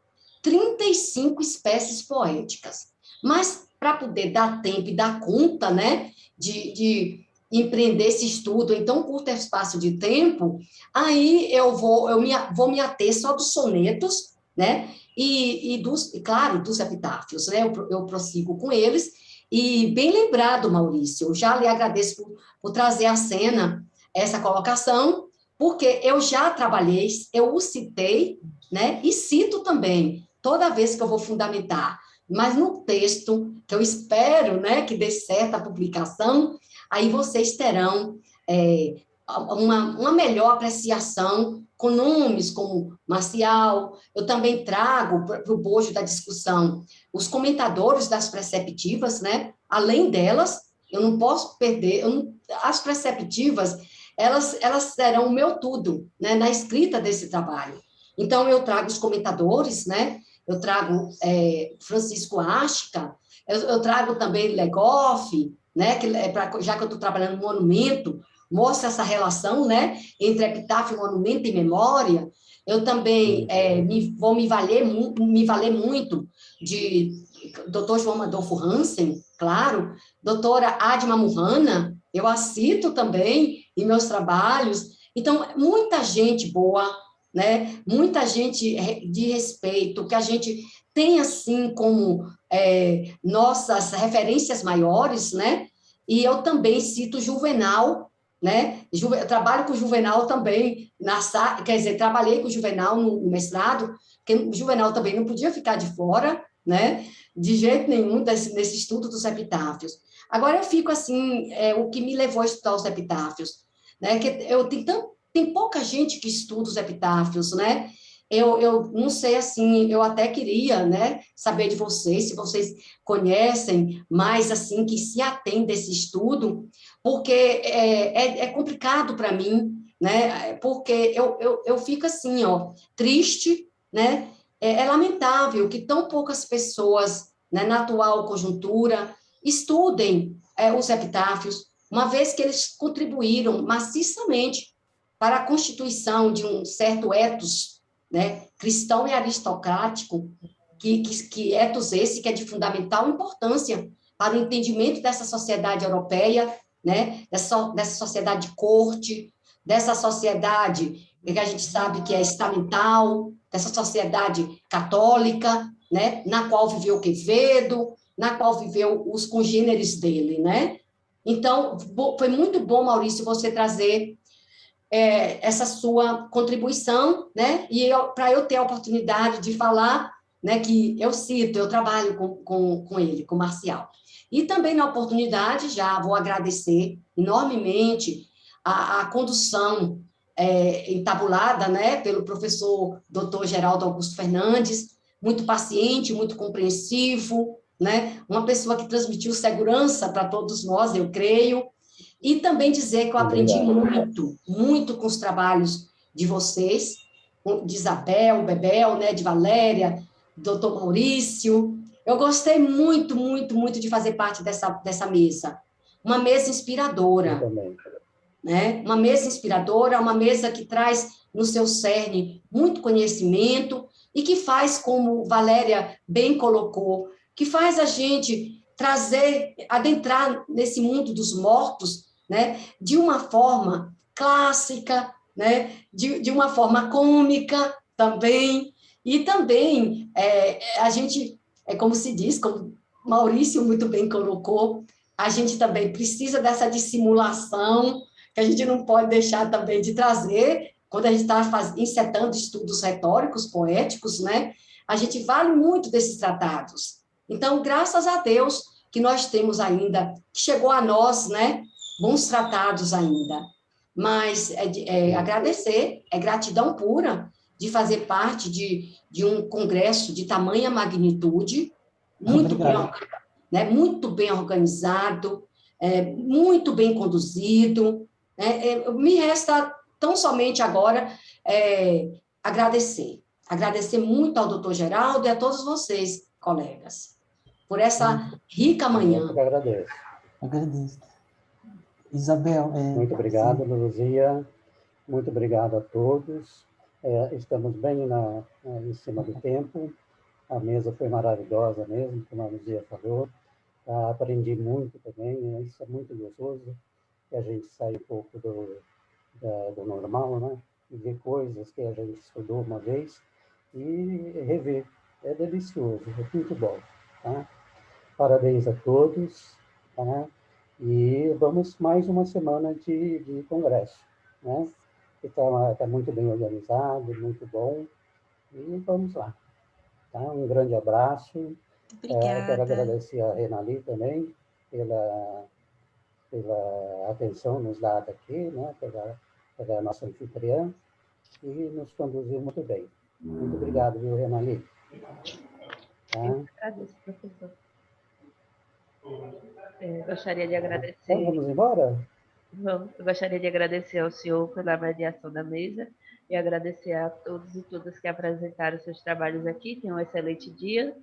F: 35 espécies poéticas. Mas, para poder dar tempo e dar conta, né, de empreender esse estudo em tão curto espaço de tempo, aí eu vou me ater só dos sonetos, né, claro, dos epitáfios, né, eu prossigo com eles, e bem lembrado, Maurício, eu já lhe agradeço por trazer à cena essa colocação, porque eu já trabalhei, eu o citei, né, e cito também, toda vez que eu vou fundamentar, mas no texto, que eu espero, né, que dê certo a publicação, aí vocês terão uma melhor apreciação com nomes como Marcial. Eu também trago para o bojo da discussão os comentadores das preceptivas, né? Além delas, eu não posso perder, as preceptivas, elas serão o meu tudo, né, na escrita desse trabalho. Então, eu trago os comentadores, né? Eu trago Francisco Asca, eu trago também Legoff, né? Já que eu estou trabalhando no monumento, mostra essa relação, né, entre epitáfio, monumento e memória. Eu também vou me valer muito de Dr. João Adolfo Hansen, claro, doutora Adma Murrana, eu a cito também em meus trabalhos. Então, muita gente boa, né, muita gente de respeito, que a gente tem, assim, como nossas referências maiores, né, e eu também cito Juvenal, né? Eu trabalho com Juvenal também, quer dizer, trabalhei com Juvenal no mestrado, porque Juvenal também não podia ficar de fora, né? De jeito nenhum, nesse estudo dos epitáfios. Agora, eu fico assim, o que me levou a estudar os epitáfios, né? Que tem pouca gente que estuda os epitáfios, né? Eu não sei, assim, eu até queria, né, saber de vocês, se vocês conhecem mais, assim, que se atém desse estudo, porque é complicado para mim, né, porque eu fico assim, ó, triste, né, é lamentável que tão poucas pessoas, né, na atual conjuntura, estudem os epitáfios, uma vez que eles contribuíram maciçamente para a constituição de um certo ethos, né, cristão e aristocrático, que ethos esse que é de fundamental importância para o entendimento dessa sociedade europeia, né, dessa sociedade de corte, dessa sociedade que a gente sabe que é estamental, dessa sociedade católica, né, na qual viveu Quevedo, na qual viveu os congêneres dele, né? Então, foi muito bom, Maurício, você trazer essa sua contribuição, né? E para eu ter a oportunidade de falar, né, que eu cito, eu trabalho com ele, com o Marcial. E também na oportunidade, já vou agradecer enormemente a condução entabulada, né, pelo professor Dr. Geraldo Augusto Fernandes, muito paciente, muito compreensivo, né? Uma pessoa que transmitiu segurança para todos nós, eu creio. E também dizer que eu aprendi muito, muito com os trabalhos de vocês, de Isabel, Bebel, né, de Valéria, doutor Maurício. Eu gostei muito, muito, muito de fazer parte dessa mesa. Uma mesa inspiradora.
B: Eu também.
F: Né? Uma mesa inspiradora, uma mesa que traz no seu cerne muito conhecimento e que faz, como Valéria bem colocou, que faz a gente adentrar nesse mundo dos mortos, né, de uma forma clássica, né, de uma forma cômica também, e também a gente, como se diz, como Maurício muito bem colocou, a gente também precisa dessa dissimulação, que a gente não pode deixar também de trazer, quando a gente está insetando estudos retóricos, poéticos, né, a gente vale muito desses tratados. Então, graças a Deus que nós temos ainda, que chegou a nós, né, bons tratados ainda. Mas agradecer, é gratidão pura de fazer parte de um congresso de tamanha magnitude, muito bem organizado, muito bem conduzido. Me resta tão somente agora agradecer muito ao doutor Geraldo e a todos vocês, colegas, por essa rica manhã.
B: Eu agradeço.
E: Agradeço. Isabel.
B: Muito obrigado, Luzia. Muito obrigado a todos. Estamos bem em cima do tempo. A mesa foi maravilhosa mesmo, como a Luzia falou. Aprendi muito também, né? Isso é muito gostoso, que a gente sai um pouco do normal, né? E ver coisas que a gente estudou uma vez e rever. É delicioso, é muito bom. Tá? Parabéns a todos. Tá? E vamos mais uma semana de congresso. Né? Está muito bem organizado, muito bom. E vamos lá. Tá? Um grande abraço. Quero
C: Obrigada.
B: agradecer a Renali também pela atenção nos dada aqui, né? pela nossa anfitriã, e nos conduziu muito bem. Muito obrigado, viu, Renali? Tá?
A: Eu agradeço, professor. Gostaria de
B: Então,
A: agradecer.
B: vamos embora?
A: Eu gostaria de agradecer ao senhor pela mediação da mesa e agradecer a todos e todas que apresentaram seus trabalhos aqui. Tenham um excelente dia.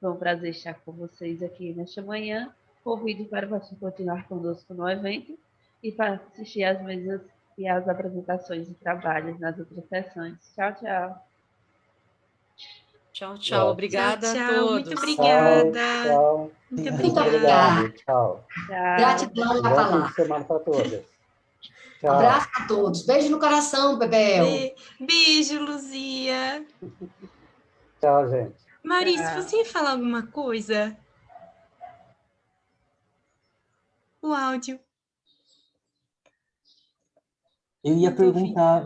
A: Foi um prazer estar com vocês aqui nesta manhã. Convido para você continuar conosco no evento e para assistir às mesas e às apresentações de trabalhos nas outras sessões. Tchau, tchau.
D: Tchau, tchau.
B: Tchau,
D: Obrigada a
C: tchau. Muito
D: todos.
C: obrigada.
B: tchau.
C: Muito
F: Muito
B: Muito
C: obrigada.
B: obrigado. Tchau.
A: Tchau.
F: Gratidão na
B: Bom fim de
F: palavra.
B: semana para todas. Tchau.
F: Abraço a todos. Beijo no coração, Bebel.
C: Beijo, Luzia.
B: Tchau, gente.
C: Maurício,
A: Tchau.
C: você ia falar alguma coisa? O áudio.
E: Eu ia
C: Não tô ouvindo.
E: perguntar,